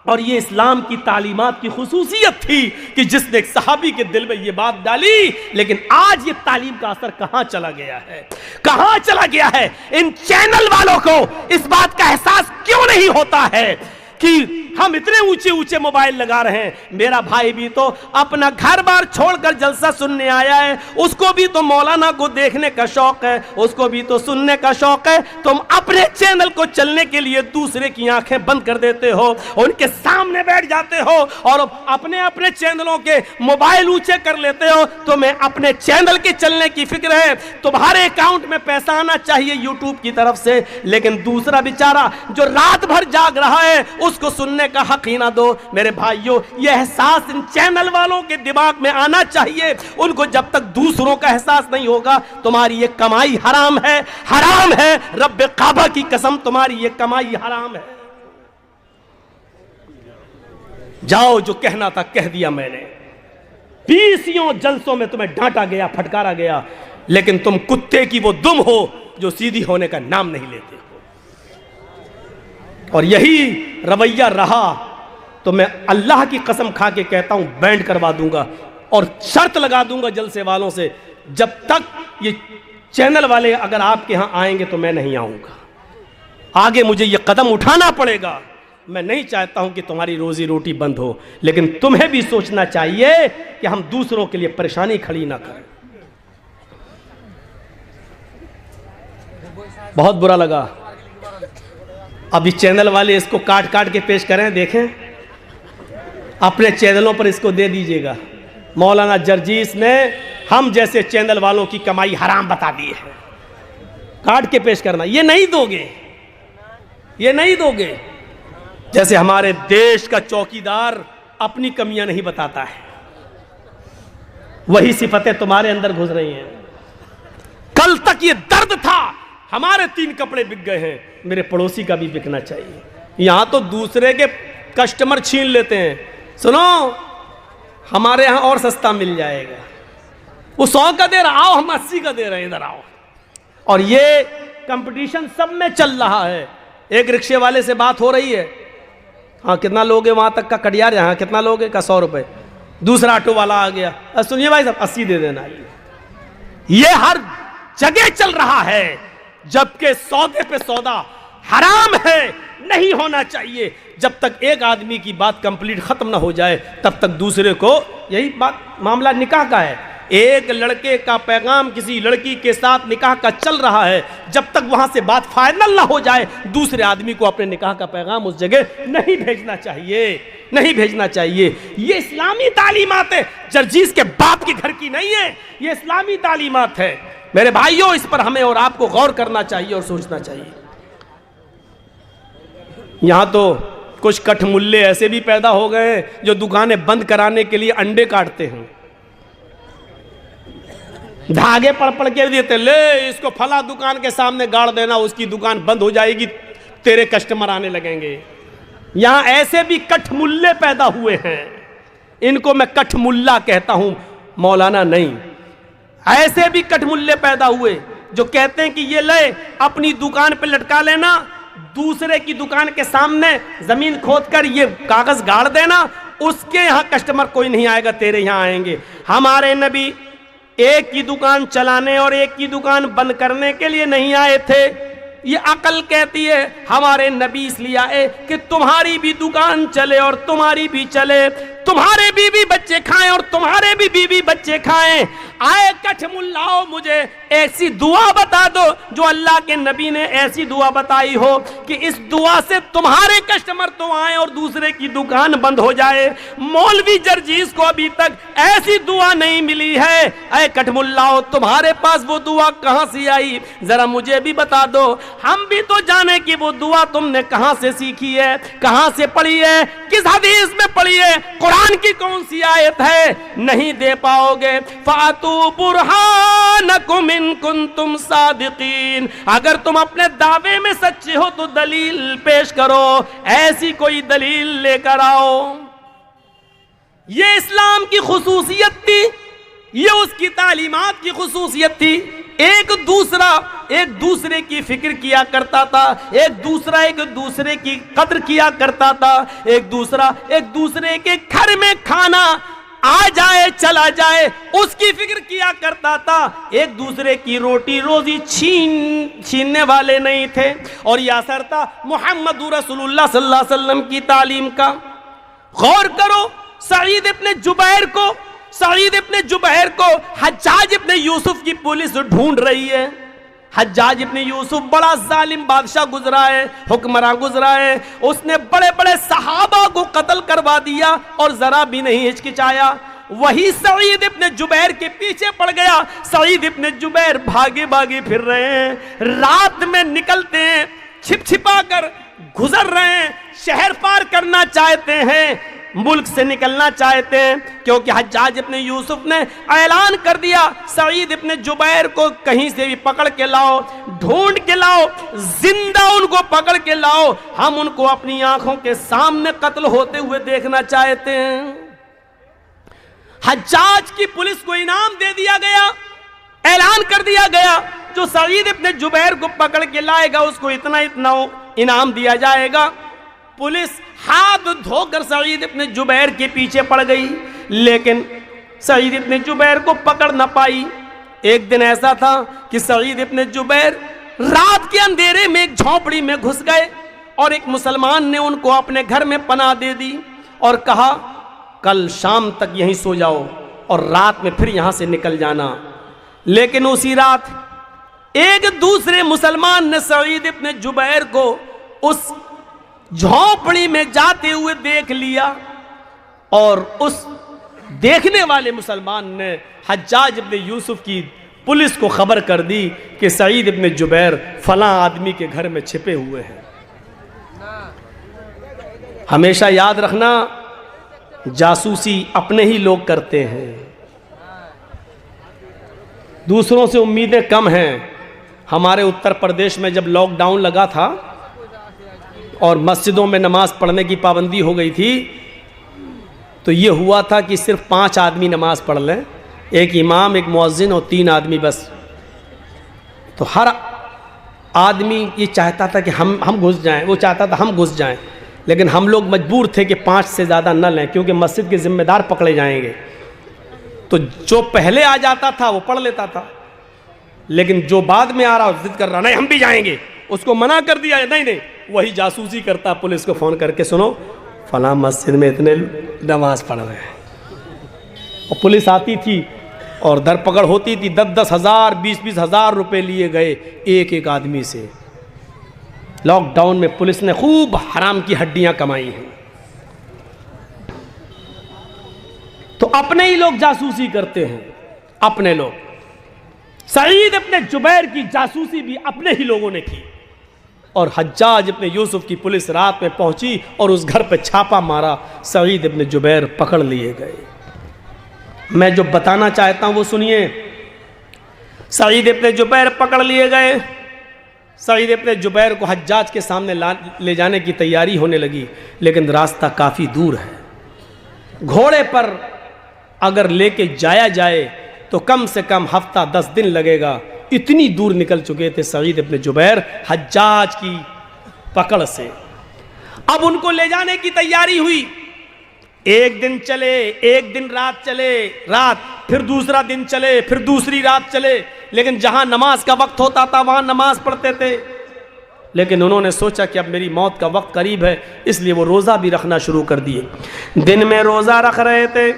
और ये इस्लाम की तालीमात की खुसूसियत थी कि जिसने एक सहाबी के दिल में ये बात डाली, लेकिन आज ये तालीम का असर कहां चला गया है? कहां चला गया है? इन चैनल वालों को इस बात का एहसास क्यों नहीं होता है कि हम इतने ऊंचे ऊंचे मोबाइल लगा रहे हैं? मेरा भाई भी तो अपना घर बार छोड़कर जलसा सुनने आया है, उसको भी तो मौलाना को देखने का शौक है, उसको भी तो सुनने का शौक है। तुम अपने चैनल को चलने के लिए दूसरे की आंखें बंद कर देते हो, उनके सामने बैठ जाते हो और अपने अपने चैनलों के मोबाइल ऊंचे कर लेते हो। तुम्हें अपने चैनल के चलने की फिक्र है, तुम्हारे अकाउंट में पैसा आना चाहिए यूट्यूब की तरफ से, लेकिन दूसरा बेचारा जो रात भर जाग रहा है उसको सुनने का हक ही ना दो। मेरे भाइयों, यह एहसास इन चैनल वालों के दिमाग में आना चाहिए। उनको जब तक दूसरों का एहसास नहीं होगा, तुम्हारी ये कमाई हराम है, हराम है, रब्बे काबा की कसम तुम्हारी ये कमाई हराम है। जाओ, जो कहना था कह दिया मैंने। 20 जलसों में तुम्हें डांटा गया, फटकारा गया, लेकिन तुम कुत्ते की वो दुम हो जो सीधी होने का नाम नहीं लेते। और यही रवैया रहा तो मैं अल्लाह की कसम खा के कहता हूं, बैंड करवा दूंगा और शर्त लगा दूंगा जलसे वालों से, जब तक ये चैनल वाले अगर आपके यहां आएंगे तो मैं नहीं आऊंगा। आगे मुझे ये कदम उठाना पड़ेगा। मैं नहीं चाहता हूं कि तुम्हारी रोजी रोटी बंद हो, लेकिन तुम्हें भी सोचना चाहिए कि हम दूसरों के लिए परेशानी खड़ी ना करें। बहुत बुरा लगा। अब ये चैनल वाले इसको काट काट के पेश करें, देखें, अपने चैनलों पर इसको दे दीजिएगा। मौलाना जर्जीस ने हम जैसे चैनल वालों की कमाई हराम बता दी है, काट के पेश करना। ये नहीं दोगे, ये नहीं दोगे। जैसे हमारे देश का चौकीदार अपनी कमियां नहीं बताता है, वही सिफतें तुम्हारे अंदर घुस रही हैं। कल तक ये दर्द था, हमारे 3 कपड़े बिक गए हैं, मेरे पड़ोसी का भी बिकना चाहिए। यहां तो दूसरे के कस्टमर छीन लेते हैं। सुनो, हमारे यहां और सस्ता मिल जाएगा, वो 100 का दे रहा, आओ हम 80 का दे रहे हैं, इधर आओ। और ये कंपटीशन सब में चल रहा है। एक रिक्शे वाले से बात हो रही है, हाँ कितना लोगे वहां तक का कटियार, यहाँ कितना लोगे का 100 रुपए। दूसरा ऑटो वाला आ गया, सुनिए भाई साहब 80 दे देना। ये हर जगह चल रहा है, जबकि सौदे पे सौदा हराम है, नहीं होना चाहिए। जब तक एक आदमी की बात कंप्लीट खत्म ना हो जाए, तब तक दूसरे को, यही बात मामला निकाह का है। एक लड़के का पैगाम किसी लड़की के साथ निकाह का चल रहा है, जब तक वहां से बात फाइनल ना हो जाए, दूसरे आदमी को अपने निकाह का पैगाम उस जगह नहीं भेजना चाहिए, नहीं भेजना चाहिए। ये इस्लामी तालीमात है, जर्जीस के बाप के घर की नहीं है, ये इस्लामी तालीमात है। मेरे भाइयों, इस पर हमें और आपको गौर करना चाहिए और सोचना चाहिए। यहां तो कुछ कठमुल्ले ऐसे भी पैदा हो गए जो दुकानें बंद कराने के लिए अंडे काटते हैं, धागे पड़ के देते, ले इसको फला दुकान के सामने गाड़ देना, उसकी दुकान बंद हो जाएगी, तेरे कस्टमर आने लगेंगे। यहां ऐसे भी कठमुल्ले पैदा हुए हैं, इनको मैं कठमुल्ला कहता हूं, मौलाना नहीं। ऐसे भी कठमुल्ले पैदा हुए जो कहते हैं कि ये ले अपनी दुकान पे लटका लेना, दूसरे की दुकान के सामने जमीन खोदकर ये कागज गाड़ देना, उसके यहां कस्टमर कोई नहीं आएगा, तेरे यहां आएंगे। हमारे नबी एक की दुकान चलाने और एक की दुकान बंद करने के लिए नहीं आए थे। ये अकल कहती है हमारे नबी इसलिए आए कि तुम्हारी भी दुकान चले और तुम्हारी भी चले, तुम्हारे बीवी बच्चे खाएं और तुम्हारे भी बीवी बच्चे खाएं। आए कठमुल्लाओ, मुझे ऐसी दुआ बता दो जो अल्लाह के नबी ने ऐसी दुआ बताई हो कि इस दुआ से तुम्हारे कस्टमर तो आए और दूसरे की दुकान बंद हो जाए। मौलवी जर्जीस को अभी तक ऐसी दुआ नहीं मिली है। ऐ कठमुल्लाओ, तुम्हारे पास वो दुआ कहां से आई, जरा मुझे भी बता दो, हम भी तो जाने कि वो दुआ तुमने कहां से सीखी है, कहां से पढ़ी है, किस हदीस में पढ़ी है, कुरान की कौन सी आयत है। नहीं दे पाओगे, फातू बुरहानकुम इन कुंतुम सादिकीन, अगर तुम अपने दावे में सच्चे हो तो दलील पेश करो, ऐसी कोई दलील लेकर आओ। ये इस्लाम की खुसूसियत थी, ये उसकी तालीमात की खुसूसियत थी। एक दूसरे की फिक्र किया करता था, एक दूसरे की कद्र किया करता था, एक दूसरे के घर में खाना आ जाए चला जाए उसकी फिक्र किया करता था। एक दूसरे की रोटी रोजी छीनने वाले नहीं थे। और यह असर था मुहम्मद रसूलुल्लाह सल्लल्लाहु अलैहि वसल्लम की तालीम का। गौर करो, सईद इब्न जुबैर को हज्जाज इब्न यूसुफ की पुलिस ढूंढ रही है। हज्जाज इब्न यूसुफ बड़ा जालिम बादशाह गुजरा है, हुक्मरान गुजरा है। उसने बड़े बड़े सहाबा को कत्ल करवा दिया और जरा भी नहीं हिचकिचाया। वही सईद इब्न जुबैर के पीछे पड़ गया। सईद इब्न जुबैर भागे भागे फिर रहे हैं, रात में निकलते हैं, छिप छिपा कर गुजर रहे हैं, शहर पार करना चाहते हैं, मुल्क से निकलना चाहते हैं, क्योंकि हज्जाज इब्न यूसुफ ने ऐलान कर दिया सईद इब्न जुबैर को कहीं से भी पकड़ के लाओ, ढूंढ के लाओ, जिंदा उनको पकड़ के लाओ, हम उनको अपनी आंखों के सामने कत्ल होते हुए देखना चाहते हैं। हज्जाज की पुलिस को इनाम दे दिया गया, ऐलान कर दिया गया जो सईद इब्न जुबैर को पकड़ के लाएगा उसको इतना इतना इनाम दिया जाएगा। पुलिस हाथ धोकर सईद इब्न जुबैर के पीछे पड़ गई, लेकिन सईद इब्न जुबैर को पकड़ न पाई। एक दिन ऐसा था कि सईद इब्न जुबैर रात के अंधेरे में एक झोपड़ी में घुस गए और एक मुसलमान ने उनको अपने घर में पनाह दे दी और कहा कल शाम तक यहीं सो जाओ और रात में फिर यहां से निकल जाना। लेकिन उसी रात एक दूसरे मुसलमान ने सईद इब्न जुबैर को उस झोपड़ी में जाते हुए देख लिया और उस देखने वाले मुसलमान ने हज्जाज इब्न यूसुफ की पुलिस को खबर कर दी कि सईद इब्न जुबैर फलां आदमी के घर में छिपे हुए हैं। हमेशा याद रखना, जासूसी अपने ही लोग करते हैं, दूसरों से उम्मीदें कम हैं। हमारे उत्तर प्रदेश में जब लॉकडाउन लगा था और मस्जिदों में नमाज पढ़ने की पाबंदी हो गई थी, तो ये हुआ था कि सिर्फ 5 आदमी नमाज पढ़ लें, एक इमाम, एक मुअज्जिन और 3 आदमी बस। तो हर आदमी ये चाहता था कि हम घुस जाएं, वो चाहता था हम घुस जाएं, लेकिन हम लोग मजबूर थे कि 5 से ज़्यादा न लें क्योंकि मस्जिद के ज़िम्मेदार पकड़े जाएंगे। तो जो पहले आ जाता था वो पढ़ लेता था, लेकिन जो बाद में आ रहा जिद कर रहा नहीं हम भी जाएंगे, उसको मना कर दिया, नहीं, वही जासूसी करता, पुलिस को फ़ोन करके सुनो फलां मस्जिद में इतने नमाज पढ़ रहे हैं। और पुलिस आती थी और धरपकड़ होती थी, 10-10 हज़ार 20-20 हज़ार रुपये लिए गए एक एक आदमी से। लॉकडाउन में पुलिस ने खूब हराम की हड्डियां कमाई हैं। तो अपने ही लोग जासूसी करते हैं, अपने लोग। सईद इब्न जुबैर की जासूसी भी अपने ही लोगों ने की और हज्जाज इब्न यूसुफ की पुलिस रात में पहुंची और उस घर पर छापा मारा, सईद इब्न जुबैर पकड़ लिए गए। मैं जो बताना चाहता हूं वो सुनिए। सईद इब्न जुबैर पकड़ लिए गए। सईद इब्न जुबैर को हज्जाज के सामने ले जाने की तैयारी होने लगी, लेकिन रास्ता काफ़ी दूर है। घोड़े पर अगर लेके जाया जाए तो कम से कम हफ्ता 10 दिन लगेगा। इतनी दूर निकल चुके थे सईद इब्न जुबैर हज्जाज की पकड़ से। अब उनको ले जाने की तैयारी हुई। एक दिन चले, एक दिन रात चले, रात, फिर दूसरा दिन चले, फिर दूसरी रात चले, लेकिन जहां नमाज का वक्त होता था वहां नमाज पढ़ते थे। लेकिन उन्होंने सोचा कि अब मेरी मौत का वक्त करीब है, इसलिए वो रोज़ा भी रखना शुरू कर दिए। दिन में रोज़ा रख रहे थे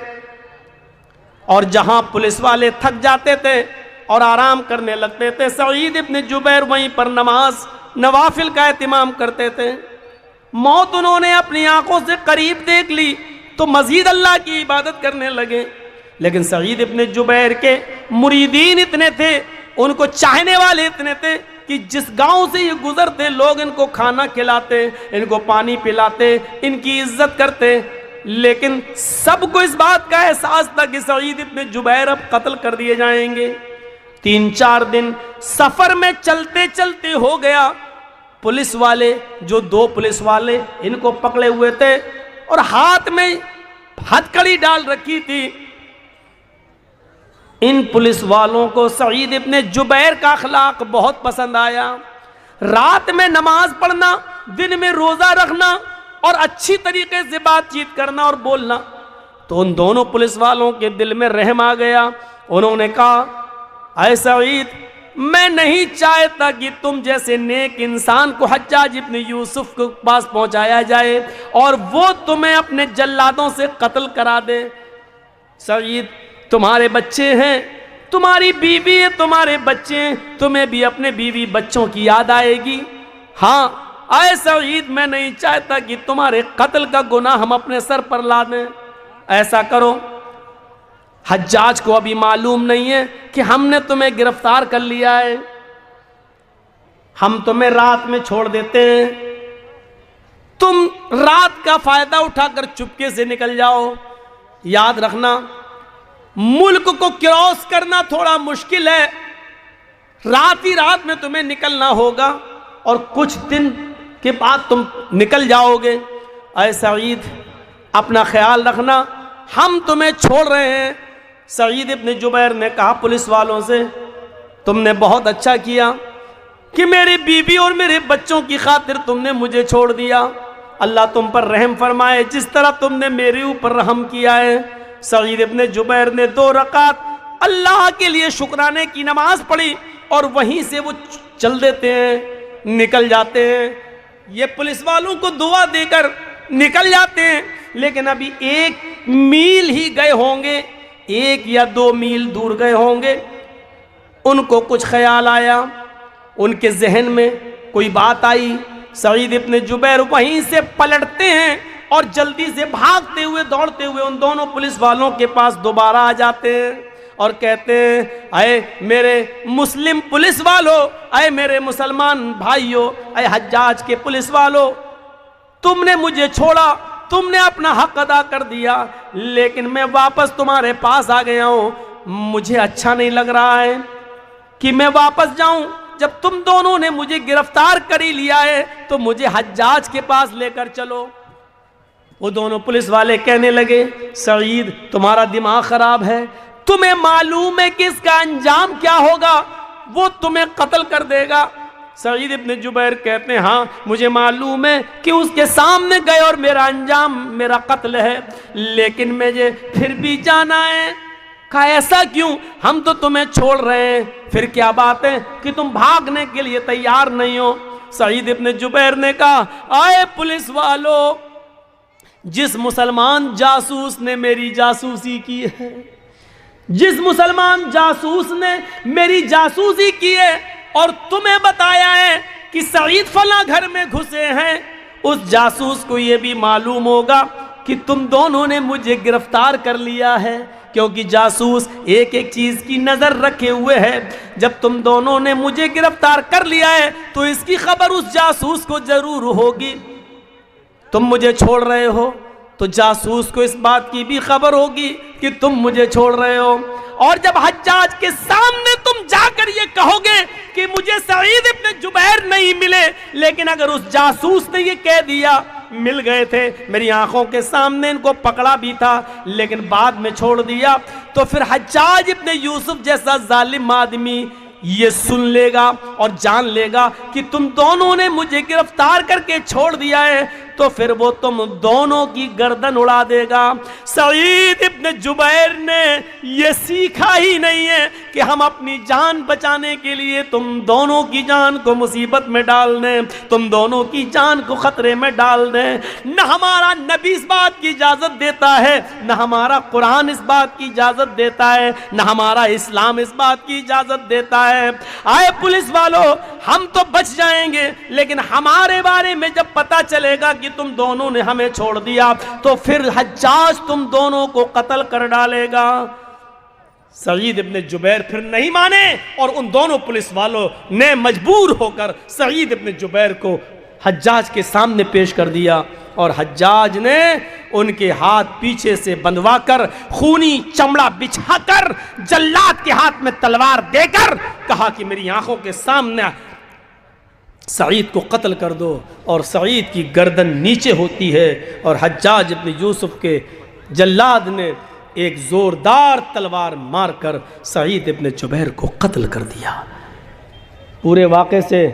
और जहां पुलिस वाले थक जाते थे और आराम करने लगते थे, सईद इब्न जुबैर वहीं पर नमाज नवाफिल का एहतिमाम करते थे। मौत उन्होंने अपनी आंखों से करीब देख ली तो मजीद अल्लाह की इबादत करने लगे। लेकिन सईद इब्न जुबैर के मुरीदीन इतने थे, उनको चाहने वाले इतने थे कि जिस गांव से ये गुजरते लोग इनको खाना खिलाते, इनको पानी पिलाते, इनकी इज्जत करते। लेकिन सबको इस बात का एहसास था कि सईद इब्न जुबैर अब कत्ल कर दिए जाएंगे। 3-4 दिन सफर में चलते चलते हो गया। पुलिस वाले, जो 2 पुलिस वाले इनको पकड़े हुए थे और हाथ में हथकड़ी डाल रखी थी, इन पुलिस वालों को सईद इब्न जुबैर का अखलाक बहुत पसंद आया। रात में नमाज पढ़ना, दिन में रोजा रखना और अच्छी तरीके से बातचीत करना और बोलना। तो उन दोनों पुलिस वालों के दिल में रहम आ गया। उन्होंने कहा, ऐ सईद, मैं नहीं चाहता कि तुम जैसे नेक इंसान को हज्जाज इब्न यूसुफ के पास पहुंचाया जाए और वो तुम्हें अपने जल्लादों से कत्ल करा दे। सईद, तुम्हारे बच्चे हैं, तुम्हारी बीवी है, तुम्हारे बच्चे हैं, तुम्हें भी अपने बीवी बच्चों की याद आएगी। हाँ ऐ सईद, मैं नहीं चाहता कि तुम्हारे कत्ल का गुनाह हम अपने सर पर ला दें। ऐसा करो, हज्जाज को अभी मालूम नहीं है कि हमने तुम्हें गिरफ्तार कर लिया है, हम तुम्हें रात में छोड़ देते हैं, तुम रात का फायदा उठाकर चुपके से निकल जाओ। याद रखना, मुल्क को क्रॉस करना थोड़ा मुश्किल है, रात ही रात में तुम्हें निकलना होगा और कुछ दिन के बाद तुम निकल जाओगे। ऐ सईद, अपना ख्याल रखना, हम तुम्हें छोड़ रहे हैं। सईद इब्न जुबैर ने कहा पुलिस वालों से, तुमने बहुत अच्छा किया कि मेरी बीवी और मेरे बच्चों की खातिर तुमने मुझे छोड़ दिया। अल्लाह तुम पर रहम फरमाए जिस तरह तुमने मेरे ऊपर रहम किया है। सईद इब्न जुबैर ने 2 रकात अल्लाह के लिए शुक्राने की नमाज पढ़ी और वहीं से वो चल देते हैं, निकल जाते हैं। ये पुलिस वालों को दुआ देकर निकल जाते हैं, लेकिन अभी 1 मील ही गए होंगे, 1 या 2 मील दूर गए होंगे, उनको कुछ ख्याल आया, उनके जहन में कोई बात आई। सईद इब्न जुबैर वहीं से पलटते हैं और जल्दी से भागते हुए दौड़ते हुए उन दोनों पुलिस वालों के पास दोबारा आ जाते हैं और कहते हैं, अये मेरे मुस्लिम पुलिस वालों, अये मेरे मुसलमान भाइयों, अये हज्जाज के पुलिस वालों, तुमने मुझे छोड़ा, तुमने अपना हक अदा कर दिया, लेकिन मैं वापस तुम्हारे पास आ गया हूं। मुझे अच्छा नहीं लग रहा है कि मैं वापस जाऊं। जब तुम दोनों ने मुझे गिरफ्तार कर ही लिया है तो मुझे हज्जाज के पास लेकर चलो। वो दोनों पुलिस वाले कहने लगे, सईद, तुम्हारा दिमाग खराब है, तुम्हें मालूम है कि इसका अंजाम क्या होगा, वो तुम्हें कत्ल कर देगा। सईद इब्न जुबैर कहते हैं, हाँ मुझे मालूम है कि उसके सामने गए और मेरा अंजाम मेरा कत्ल है, लेकिन मुझे फिर भी जाना है। कहा, ऐसा क्यों? हम तो तुम्हें छोड़ रहे हैं, फिर क्या बात है कि तुम भागने के लिए तैयार नहीं हो? सईद इब्न जुबैर ने कहा, आए पुलिस वालों, जिस मुसलमान जासूस ने मेरी जासूसी की है, जिस मुसलमान जासूस ने मेरी जासूसी की है और तुम्हें बताया है कि सईद फला घर में घुसे हैं, उस जासूस को यह भी मालूम होगा कि तुम दोनों ने मुझे गिरफ्तार कर लिया है, क्योंकि जासूस एक एक चीज की नजर रखे हुए है। जब तुम दोनों ने मुझे गिरफ्तार कर लिया है तो इसकी खबर उस जासूस को जरूर होगी। तुम मुझे छोड़ रहे हो तो जासूस को इस बात की भी खबर होगी कि तुम मुझे छोड़ रहे हो, और जब हज्जाज के सामने तुम जाकर ये कहोगे कि मुझे सईद इब्न जुबैर नहीं मिले, लेकिन अगर उस जासूस ने ये कह दिया मिल गए थे, मेरी आंखों के सामने इनको पकड़ा भी था लेकिन बाद में छोड़ दिया, तो फिर हज्जाज इब्न यूसुफ जैसा जालिम आदमी ये सुन लेगा और जान लेगा कि तुम दोनों ने मुझे गिरफ्तार करके छोड़ दिया है, तो फिर वो तुम दोनों की गर्दन उड़ा देगा। सईद इब्न जुबैर ने ये सीखा ही नहीं है कि हम अपनी जान बचाने के लिए तुम दोनों की जान को मुसीबत में डाल दें, तुम दोनों की जान को खतरे में डाल दें। न हमारा नबी इस बात की इजाजत देता है, न हमारा कुरान इस बात की इजाजत देता है, न हमारा इस्लाम इस बात की इजाजत देता है। आए पुलिस वालों, हम तो बच जाएंगे, लेकिन हमारे बारे में जब पता चलेगा कि तुम दोनों ने हमें छोड़ दिया तो फिर हज्जाज तुम दोनों को कत्ल कर डालेगा। सईद इब्न जुबैर फिर नहीं माने और उन दोनों पुलिस वालों ने मजबूर होकर सईद इब्न जुबैर को हज्जाज के सामने पेश कर दिया और हज्जाज ने उनके हाथ पीछे से बंधवाकर खूनी चमड़ा बिछाकर जल्लाद के हाथ में तलवार देकर कहा कि मेरी आंखों के सामने सईद को कत्ल कर दो। और सईद की गर्दन नीचे होती है और हज्जाज इब्न यूसुफ के जल्लाद ने एक जोरदार तलवार मारकर सईद इब्न जुबैर को कत्ल कर दिया। पूरे वाक़े से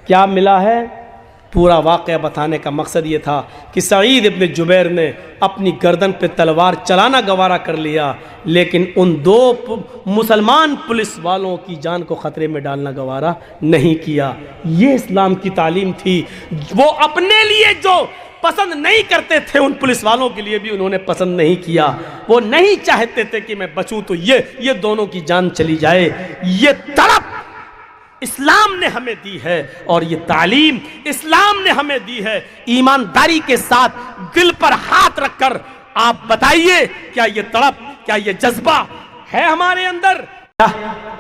क्या मिला है? पूरा वाक़या बताने का मकसद ये था कि सईद इब्न जुबैर ने अपनी गर्दन पे तलवार चलाना गवारा कर लिया, लेकिन उन दो मुसलमान पुलिस वालों की जान को ख़तरे में डालना गवारा नहीं किया। ये इस्लाम की तालीम थी। वो अपने लिए जो पसंद नहीं करते थे उन पुलिस वालों के लिए भी उन्होंने पसंद नहीं किया। वो नहीं चाहते थे कि मैं बचूं तो ये दोनों की जान चली जाए। ये तड़प इस्लाम ने हमें दी है और ये तालीम इस्लाम ने हमें दी है। ईमानदारी के साथ दिल पर हाथ रखकर आप बताइए, क्या ये तड़प, क्या ये जज्बा है हमारे अंदर?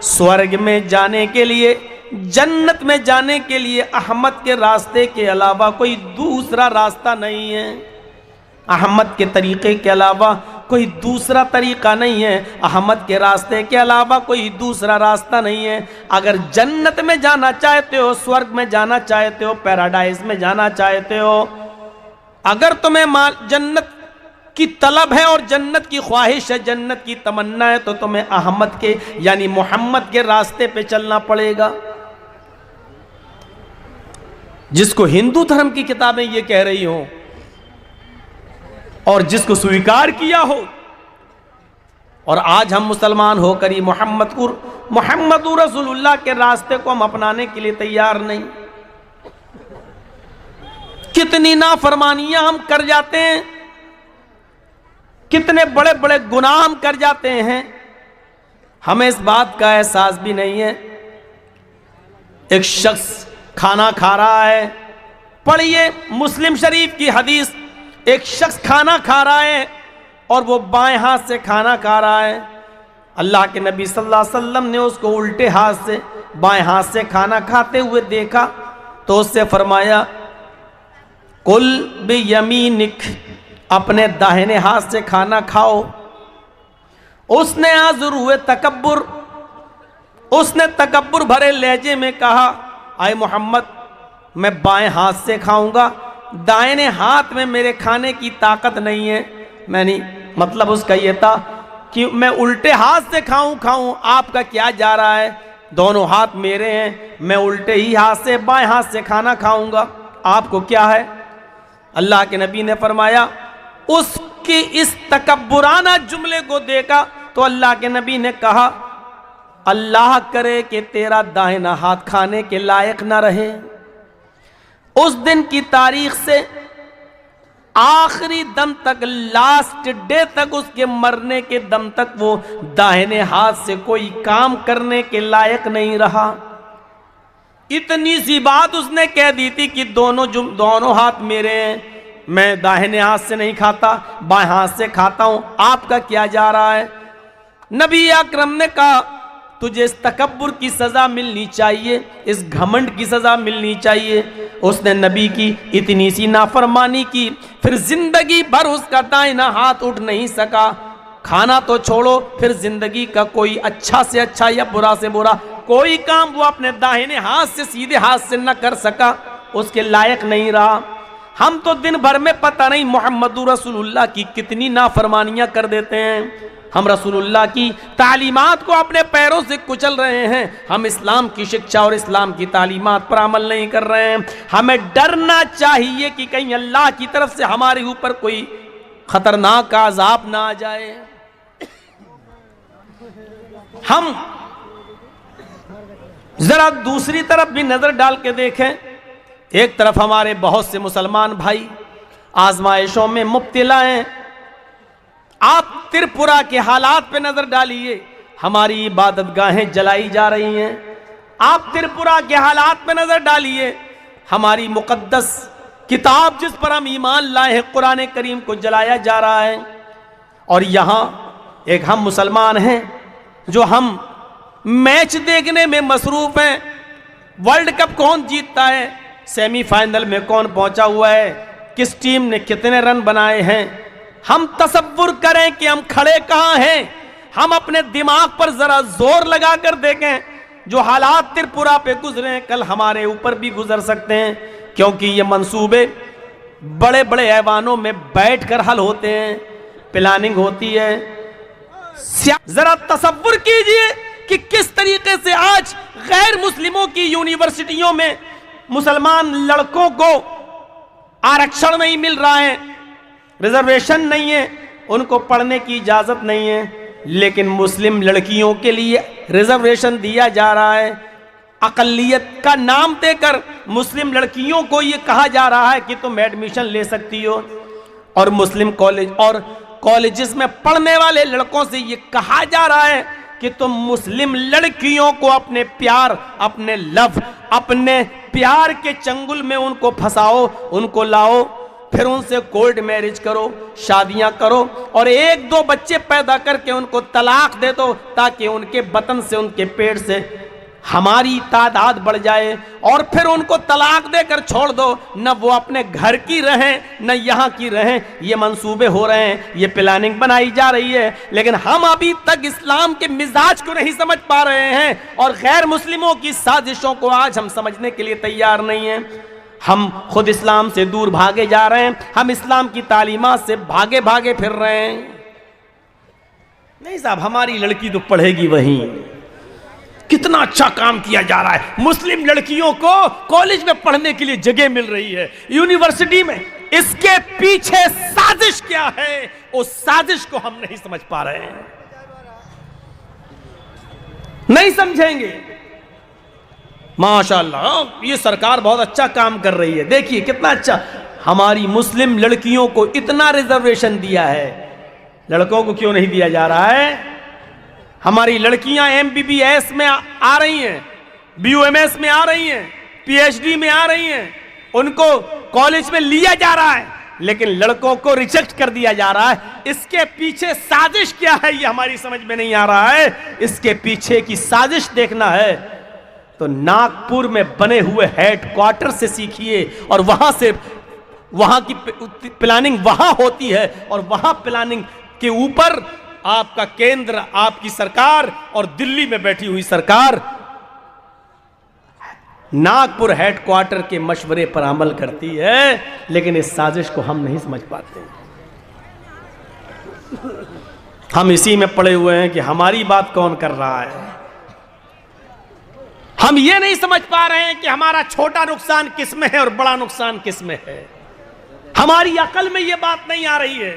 स्वर्ग में जाने के लिए, जन्नत में जाने के लिए अहमद के रास्ते के अलावा कोई दूसरा रास्ता नहीं है। अहमद के तरीके के अलावा कोई दूसरा तरीका नहीं है। अहमद के रास्ते के अलावा कोई दूसरा रास्ता नहीं है। अगर जन्नत में जाना चाहते हो, स्वर्ग में जाना चाहते हो, पैराडाइज में जाना चाहते हो, अगर तुम्हें जन्नत की तलब है और जन्नत की ख्वाहिश है, जन्नत की तमन्ना है, तो तुम्हें अहमद के यानी मोहम्मद के रास्ते पे चलना पड़ेगा। जिसको हिंदू धर्म की किताबें ये कह रही हो और जिसको स्वीकार किया हो, और आज हम मुसलमान होकर ही मोहम्मद रसूलुल्लाह के रास्ते को हम अपनाने के लिए तैयार नहीं। कितनी नाफरमानियां हम कर जाते हैं, कितने बड़े बड़े गुनाह हम कर जाते हैं, हमें इस बात का एहसास भी नहीं है। एक शख्स खाना खा रहा है, पढ़िए मुस्लिम शरीफ की हदीस, एक शख्स खाना खा रहा है और वो बाएं हाथ से खाना खा रहा है। अल्लाह के नबी सल्लल्लाहु अलैहि वसल्लम ने उसको उल्टे हाथ से, बाएं हाथ से खाना खाते हुए देखा तो उससे फरमाया, कुल बियमीनिक, अपने दाहिने हाथ से खाना खाओ। उसने आज़ुर हुए तकब्बुर, उसने तकब्बुर भरे लहजे में कहा, आए मोहम्मद, मैं बाएं हाथ से खाऊंगा, दाहिने हाथ में मेरे खाने की ताकत नहीं है। मैंने मतलब उसका यह था कि मैं उल्टे हाथ से खाऊं, आपका क्या जा रहा है? दोनों हाथ मेरे हैं, मैं उल्टे ही हाथ से, बाएं हाथ से खाना खाऊंगा, आपको क्या है? अल्लाह के नबी ने फरमाया, उसके इस तकब्बुराना जुमले को देखा तो अल्लाह के नबी ने कहा, अल्लाह करे कि तेरा दाहिना हाथ खाने के लायक ना रहे। उस दिन की तारीख से आखिरी दम तक, लास्ट डे तक, उसके मरने के दम तक वो दाहिने हाथ से कोई काम करने के लायक नहीं रहा। इतनी सी बात उसने कह दी थी कि दोनों हाथ मेरे हैं, मैं दाहिने हाथ से नहीं खाता, बाएं हाथ से खाता हूं, आपका क्या जा रहा है? नबी अकरम ने कहा, तुझे इस तकब्बुर की सजा मिलनी चाहिए, इस घमंड की सजा मिलनी चाहिए। उसने नबी की इतनी सी नाफरमानी की, फिर जिंदगी भर उसका दाहिना हाथ उठ नहीं सका। खाना तो छोड़ो, फिर जिंदगी का कोई अच्छा से अच्छा या बुरा से बुरा कोई काम वो अपने दाहिने हाथ से, सीधे हाथ से न कर सका, उसके लायक नहीं रहा। हम तो दिन भर में पता नहीं मोहम्मद रसूलुल्लाह की कितनी नाफरमानियां कर देते हैं। हम रसूलुल्लाह की तालीमात को अपने पैरों से कुचल रहे हैं। हम इस्लाम की शिक्षा और इस्लाम की तालीमात पर अमल नहीं कर रहे हैं। हमें डरना चाहिए कि कहीं अल्लाह की तरफ से हमारे ऊपर कोई खतरनाक अज़ाब ना आ जाए। हम जरा दूसरी तरफ भी नजर डाल के देखें। एक तरफ हमारे बहुत से मुसलमान भाई आजमाइशों में मुब्तला हैं। आप त्रिपुरा के हालात पे नजर डालिए, हमारी इबादत गाहें जलाई जा रही हैं। आप त्रिपुरा के हालात पे नजर डालिए, हमारी मुकद्दस किताब जिस पर हम ईमान लाए हैं कुरान करीम को जलाया जा रहा है। और यहां एक हम मुसलमान हैं जो हम मैच देखने में मसरूफ हैं। वर्ल्ड कप कौन जीतता है, सेमीफाइनल में कौन पहुंचा हुआ है, किस टीम ने कितने रन बनाए हैं, हम तसव्वुर करें कि हम खड़े कहां हैं। हम अपने दिमाग पर जरा जोर लगा कर देखें, जो हालात त्रिपुरा पे गुजरे हैं कल हमारे ऊपर भी गुजर सकते हैं, क्योंकि ये मंसूबे बड़े बड़े ऐवानों में बैठकर हल होते हैं, प्लानिंग होती है। जरा तसव्वुर कीजिए कि किस तरीके से आज गैर मुस्लिमों की यूनिवर्सिटियों में मुसलमान लड़कों को आरक्षण नहीं मिल रहा है, रिजर्वेशन नहीं है, उनको पढ़ने की इजाजत नहीं है, लेकिन मुस्लिम लड़कियों के लिए रिजर्वेशन दिया जा रहा है। अकलियत का नाम देकर मुस्लिम लड़कियों को यह कहा जा रहा है कि तुम एडमिशन ले सकती हो, और मुस्लिम कॉलेज और कॉलेजेस में पढ़ने वाले लड़कों से यह कहा जा रहा है कि तुम मुस्लिम लड़कियों को अपने प्यार, अपने लव, अपने प्यार के चंगुल में उनको फंसाओ, उनको लाओ, फिर उनसे कोर्ट मैरिज करो, शादियां करो, और एक दो बच्चे पैदा करके उनको तलाक दे दो, ताकि उनके बतन से, उनके पेट से हमारी तादाद बढ़ जाए, और फिर उनको तलाक देकर छोड़ दो, न वो अपने घर की रहें न यहाँ की रहें। ये मंसूबे हो रहे हैं, ये प्लानिंग बनाई जा रही है, लेकिन हम अभी तक इस्लाम के मिजाज को नहीं समझ पा रहे हैं, और गैर मुस्लिमों की साजिशों को आज हम समझने के लिए तैयार नहीं हैं। हम खुद इस्लाम से दूर भागे जा रहे हैं, हम इस्लाम की तालीमात से भागे भागे फिर रहे हैं। नहीं साहब, हमारी लड़की तो पढ़ेगी वहीं। कितना अच्छा काम किया जा रहा है, मुस्लिम लड़कियों को कॉलेज में पढ़ने के लिए जगह मिल रही है, यूनिवर्सिटी में। इसके पीछे साजिश क्या है, उस साजिश को हम नहीं समझ पा रहे हैं, नहीं समझेंगे। माशाअल्लाह, ये सरकार बहुत अच्छा काम कर रही है, देखिए कितना अच्छा, हमारी मुस्लिम लड़कियों को इतना रिजर्वेशन दिया है, लड़कों को क्यों नहीं दिया जा रहा है? हमारी लड़कियां MBBS में आ रही हैं, BUMS में आ रही हैं, PhD में आ रही हैं, उनको कॉलेज में लिया जा रहा है, लेकिन लड़कों को रिजेक्ट कर दिया जा रहा है। इसके पीछे साजिश क्या है, ये हमारी समझ में नहीं आ रहा है। इसके पीछे की साजिश देखना है तो नागपुर में बने हुए हेडक्वार्टर से सीखिए, और वहां की प्लानिंग वहां होती है, और वहां प्लानिंग के ऊपर आपका केंद्र, आपकी सरकार और दिल्ली में बैठी हुई सरकार नागपुर हेडक्वार्टर के मशवरे पर अमल करती है, लेकिन इस साजिश को हम नहीं समझ पाते। हम इसी में पड़े हुए हैं कि हमारी बात कौन कर रहा है। हम ये नहीं समझ पा रहे हैं कि हमारा छोटा नुकसान किस में है और बड़ा नुकसान किस में है। हमारी अकल में यह बात नहीं आ रही है,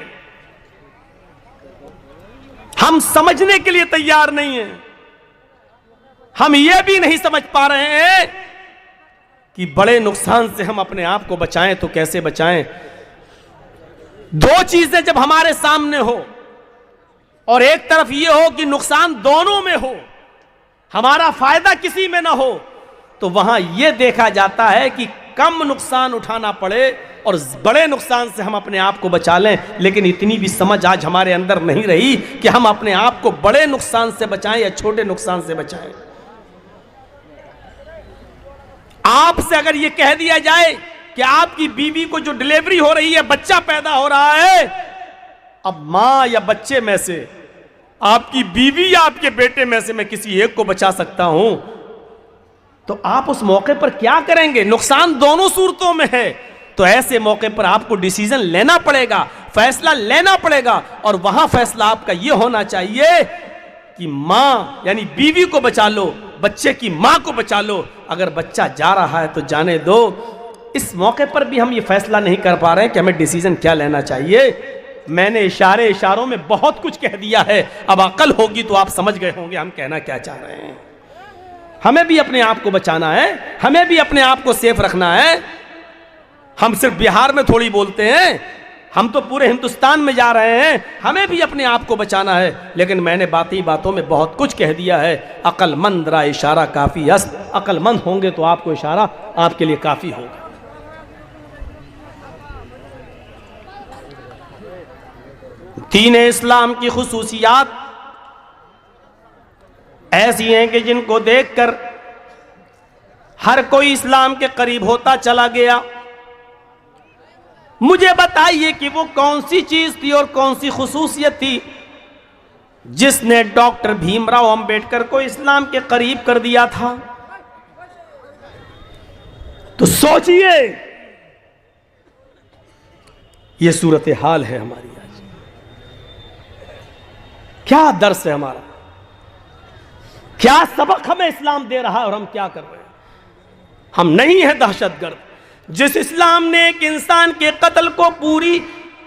हम समझने के लिए तैयार नहीं हैं। हम यह भी नहीं समझ पा रहे हैं कि बड़े नुकसान से हम अपने आप को बचाएं तो कैसे बचाएं। दो चीजें जब हमारे सामने हो, और एक तरफ यह हो कि नुकसान दोनों में हो, हमारा फायदा किसी में ना हो, तो वहां यह देखा जाता है कि कम नुकसान उठाना पड़े और बड़े नुकसान से हम अपने आप को बचा लें। लेकिन इतनी भी समझ आज हमारे अंदर नहीं रही कि हम अपने आप को बड़े नुकसान से बचाएं या छोटे नुकसान से बचाएं। आपसे अगर यह कह दिया जाए कि आपकी बीवी को जो डिलीवरी हो रही है, बच्चा पैदा हो रहा है, अब मां या बच्चे में से, आपकी बीवी या आपके बेटे में से मैं किसी एक को बचा सकता हूं, तो आप उस मौके पर क्या करेंगे? नुकसान दोनों सूरतों में है, तो ऐसे मौके पर आपको डिसीजन लेना पड़ेगा, फैसला लेना पड़ेगा। और वहां फैसला आपका यह होना चाहिए कि मां यानी बीवी को बचा लो, बच्चे की मां को बचा लो। अगर बच्चा जा रहा है तो जाने दो। इस मौके पर भी हम ये फैसला नहीं कर पा रहे हैं कि हमें डिसीजन क्या लेना चाहिए। मैंने इशारों में बहुत कुछ कह दिया है, अब अकल होगी तो आप समझ गए होंगे हम कहना क्या चाह रहे हैं। हमें भी अपने आप को बचाना है, हमें भी अपने आप को सेफ रखना है। हम सिर्फ बिहार में थोड़ी बोलते हैं, हम तो पूरे हिंदुस्तान में जा रहे हैं, हमें भी अपने आप को बचाना है। लेकिन मैंने बातों में बहुत कुछ कह दिया है। अक्लमंद रा इशारा काफी अस्त, अक्लमंद होंगे तो आपको इशारा आपके लिए काफी होगा। दीन इस्लाम की खुसूसियात ऐसी हैं कि जिनको देखकर हर कोई इस्लाम के करीब होता चला गया। मुझे बताइए कि वो कौन सी चीज थी और कौन सी खुसूसियत थी जिसने डॉक्टर भीमराव अंबेडकर को इस्लाम के करीब कर दिया था। तो सोचिए, ये सूरत हाल है हमारी आज। क्या दर्स है हमारा, क्या सबक हमें इस्लाम दे रहा है और हम क्या कर रहे हैं। हम नहीं है दहशतगर्द। जिस इस्लाम ने एक इंसान के कत्ल को पूरी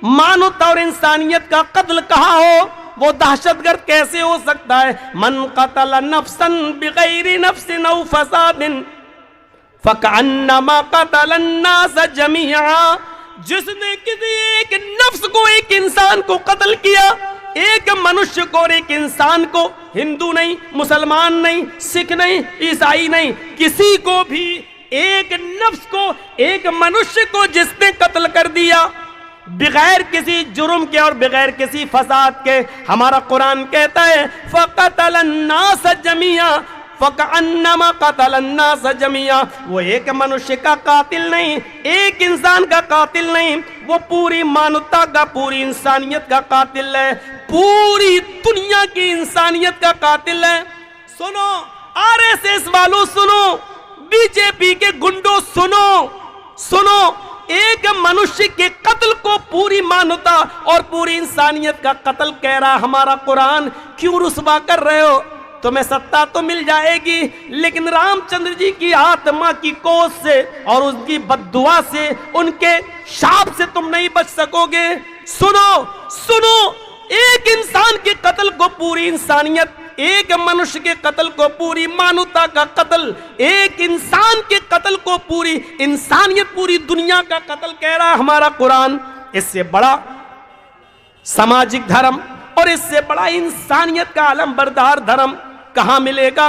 मानवता और इंसानियत का कत्ल कहा हो, वो दहशतगर्द कैसे हो सकता है। मन कतल नफ्सन बिगैरि नफ्सिन औ फसादिन फकअन्नमा कतल अन्नास जमीआ। जिसने किसी एक नफ्स को, एक इंसान को कत्ल किया, एक मनुष्य को और एक इंसान को, हिंदू नहीं, मुसलमान नहीं, सिख नहीं, ईसाई नहीं, किसी को भी, एक नफ्स को, एक मनुष्य को जिसने कत्ल कर दिया बगैर किसी जुर्म के और बगैर किसी फसाद के, हमारा कुरान कहता है फक़तल अन्नास जमीआ फकअन्नमा क़तल अन्नास जमीआ। वो एक मनुष्य का कातिल नहीं, एक इंसान का कातिल नहीं, वो पूरी मानवता का, पूरी इंसानियत का कातिल है, पूरी दुनिया की इंसानियत का कातिल है। सुनो आरएसएस वालों, सुनो बीजेपी के गुंडों, सुनो, एक मनुष्य के कत्ल को पूरी मानवता और पूरी इंसानियत का कत्ल कह रहा हमारा कुरान। क्यों रुस्वा कर रहे हो? तुम्हें सत्ता तो मिल जाएगी, लेकिन रामचंद्र जी की आत्मा की कोस से और उसकी बद्दुआ से, उनके शाप से तुम नहीं बच सकोगे। सुनो, एक इंसान के कत्ल को पूरी इंसानियत, एक मनुष्य के कत्ल को पूरी मानवता का कत्ल, एक इंसान के कत्ल को पूरी इंसानियत, पूरी दुनिया का कत्ल कह रहा हमारा कुरान। इससे बड़ा सामाजिक धर्म और इससे बड़ा इंसानियत का अलमबरदार धर्म कहां मिलेगा।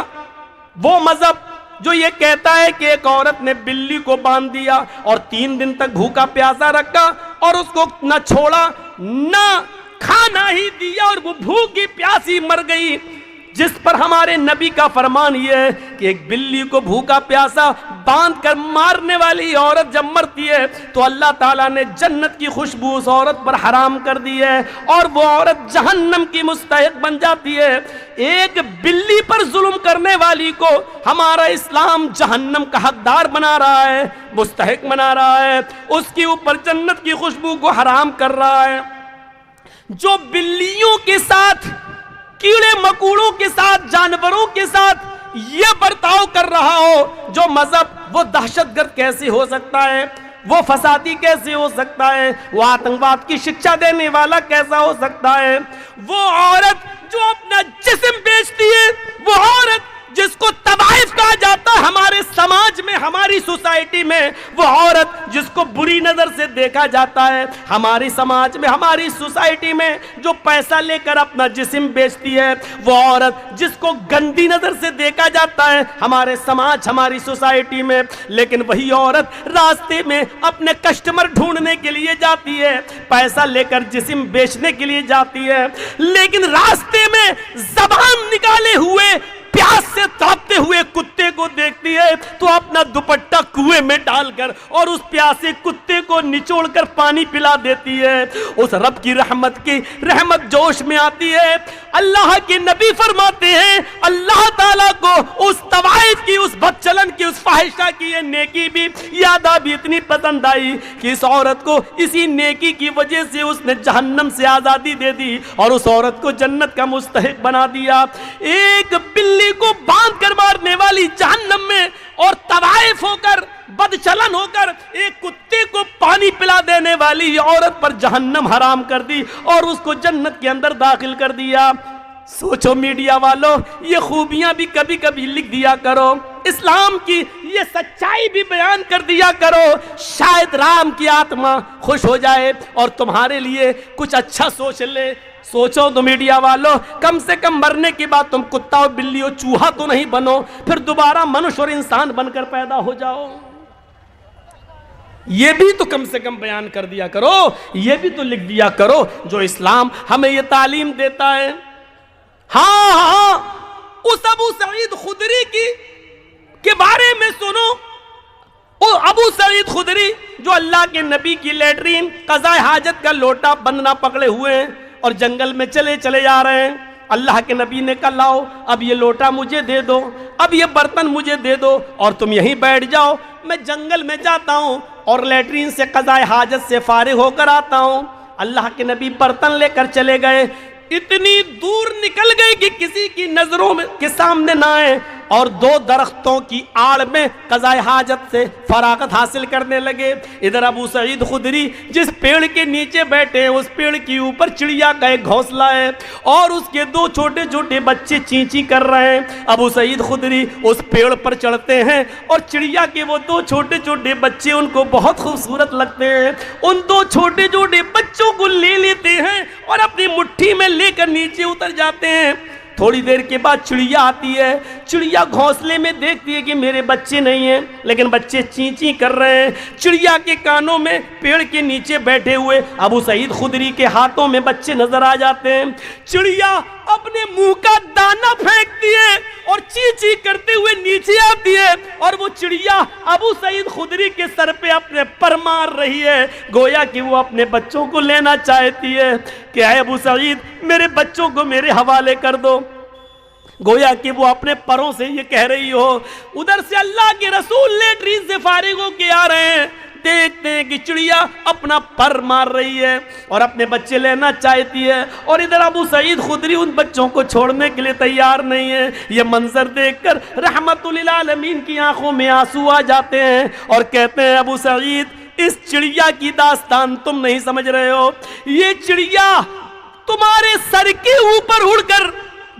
वो मजहब जो ये कहता है कि एक औरत ने बिल्ली को बांध दिया और 3 दिन तक भूखा प्यासा रखा और उसको न छोड़ा न खाना ही दिया और वो भूखी प्यासी मर गई, जिस पर हमारे नबी का फरमान यह है कि एक बिल्ली को भूखा प्यासा बांध कर मारने वाली औरत जब मरती है तो अल्लाह ताला ने जन्नत की खुशबू उस औरत पर हराम कर दी है और वो औरत जहन्नम की मुस्तहिक बन जाती है। एक बिल्ली पर जुल्म करने वाली को हमारा इस्लाम जहन्नम का हकदार बना रहा है, मुस्तहिक बना रहा है, उसके ऊपर जन्नत की खुशबू को हराम कर रहा है। जो बिल्लियों के साथ, कीड़े मकोड़ों के साथ, जानवरों के साथ ये बर्ताव कर रहा हो जो मजहब, वो दहशतगर्द कैसे हो सकता है, वो फसादी कैसे हो सकता है, वो आतंकवाद की शिक्षा देने वाला कैसा हो सकता है। वो औरत जो अपना जिस्म बेचती है, वो औरत जिसको तवाइफ कहा जाता है हमारे समाज में, हमारी सोसाइटी में, वो औरत जिसको बुरी नजर से देखा जाता है हमारी समाज में, हमारी सोसाइटी में, जो पैसा लेकर अपना जिस्म बेचती है, वो औरत जिसको गंदी नजर से देखा जाता है हमारे समाज, हमारी सोसाइटी में, लेकिन वही औरत रास्ते में अपने कस्टमर ढूंढने के लिए जाती है, पैसा लेकर जिस्म बेचने के लिए जाती है, लेकिन रास्ते में जबान निकाले हुए प्यास से तड़पते हुए कुत्ते कुत्ते को देखती है तो अपना दुपट्टा कुएं में डालकर और उस प्यासे कुत्ते को निचोड़कर पानी पिला देती है। उस रब की रहमत जोश में आती है। अल्लाह के नबी फरमाते हैं अल्लाह ताला को उस तवाइफ की, उस बदचलन की, उस फाहिशा की ये नेकी भी यादा भी इतनी पसंद आई कि इस औरत को इसी नेकी की वजह से उसने जहन्नम से आजादी दे दी और उस औरत को जन्नत का मुस्तहिक बना दिया। एक बिल्ली को बांध कर मारने वाली जहन्नम में और तवाइफ होकर, बदचलन होकर एक कुत्ते को पानी पिला देने वाली औरत पर जहन्नम हराम कर दी और उसको जन्नत के अंदर दाखिल कर दिया। सोचो मीडिया वालों, ये खूबियां भी कभी कभी लिख दिया करो, इस्लाम की ये सच्चाई भी बयान कर दिया करो, शायद राम की आत्मा खुश हो जाए और तुम्हारे लिए कुछ अच्छा सोच ले। सोचो तो मीडिया वालों, कम से कम मरने के बाद तुम कुत्ता और बिल्ली और चूहा तो नहीं बनो, फिर दोबारा मनुष्य और इंसान बनकर पैदा हो जाओ। ये भी तो कम से कम बयान कर दिया करो, ये भी तो लिख दिया करो जो इस्लाम हमें ये तालीम देता है। हाँ, उस अबू सईद खुदरी के बारे में सुनो। वो अबू सईद खुदरी जो अल्लाह के नबी की लेटरीन कज़ाए हाजत का लोटा बंदना पकड़े हुए हैं और जंगल में चले जा रहे हैं। अल्लाह के नबी ने कहा लाओ अब ये लोटा मुझे दे दो, अब ये बर्तन मुझे दे दो और तुम यहीं बैठ जाओ, मैं जंगल में जाता हूँ और लेटरीन से कज़ाए हाजत से फारिग होकर आता हूँ। अल्लाह के नबी बर्तन लेकर चले गए, इतनी दूर निकल गए कि किसी की नजरों में के सामने ना आए और दो दरख्तों की आड़ में कज़ाए हाजत से फरागत हासिल करने लगे। इधर अबू सईद खुदरी जिस पेड़ के नीचे बैठे हैं उस पेड़ के ऊपर चिड़िया का एक घोंसला है और उसके दो छोटे छोटे बच्चे चीं चीं कर रहे हैं। अबू सईद खुदरी उस पेड़ पर चढ़ते हैं और चिड़िया के वो दो छोटे छोटे बच्चे उनको बहुत खूबसूरत लगते हैं। उन दो छोटे छोटे बच्चों को ले लेते हैं और अपनी मुट्ठी में लेकर नीचे उतर जाते हैं। थोड़ी देर के बाद चिड़िया आती है, चिड़िया घोंसले में देखती है कि मेरे बच्चे नहीं हैं, लेकिन बच्चे चीं चीं कर रहे हैं। चिड़िया के कानों में पेड़ के नीचे बैठे हुए अबू सईद खुदरी के हाथों में बच्चे नजर आ जाते हैं। चिड़िया अपने मुंह का दाना फेंकती है और चीं चीं करते हुए नीचे आती है और वो चिड़िया अबू सईद खुदरी के सर पे अपने पर मार रही है, गोया कि वो अपने बच्चों को लेना चाहती है। क्या है अबू सईद, मेरे बच्चों को मेरे हवाले कर दो, गोया कि वो अपने परों से ये कह रही हो। उधर से अल्लाह के रसूल लेटरीन से फारिग होके आ रहे हैं, देखते हैं कि चिड़िया अपना पर मार रही है और अपने बच्चे लेना चाहती है और इधर अबू सईद खुदरी उन बच्चों को छोड़ने के लिए तैयार नहीं है। ये मंजर देखकर रहमतुल आलमीन की आंखों में आंसू आ जाते हैं और कहते हैं अबू सईद, इस चिड़िया की दास्तान तुम नहीं समझ रहे हो। ये चिड़िया तुम्हारे सर के ऊपर उड़कर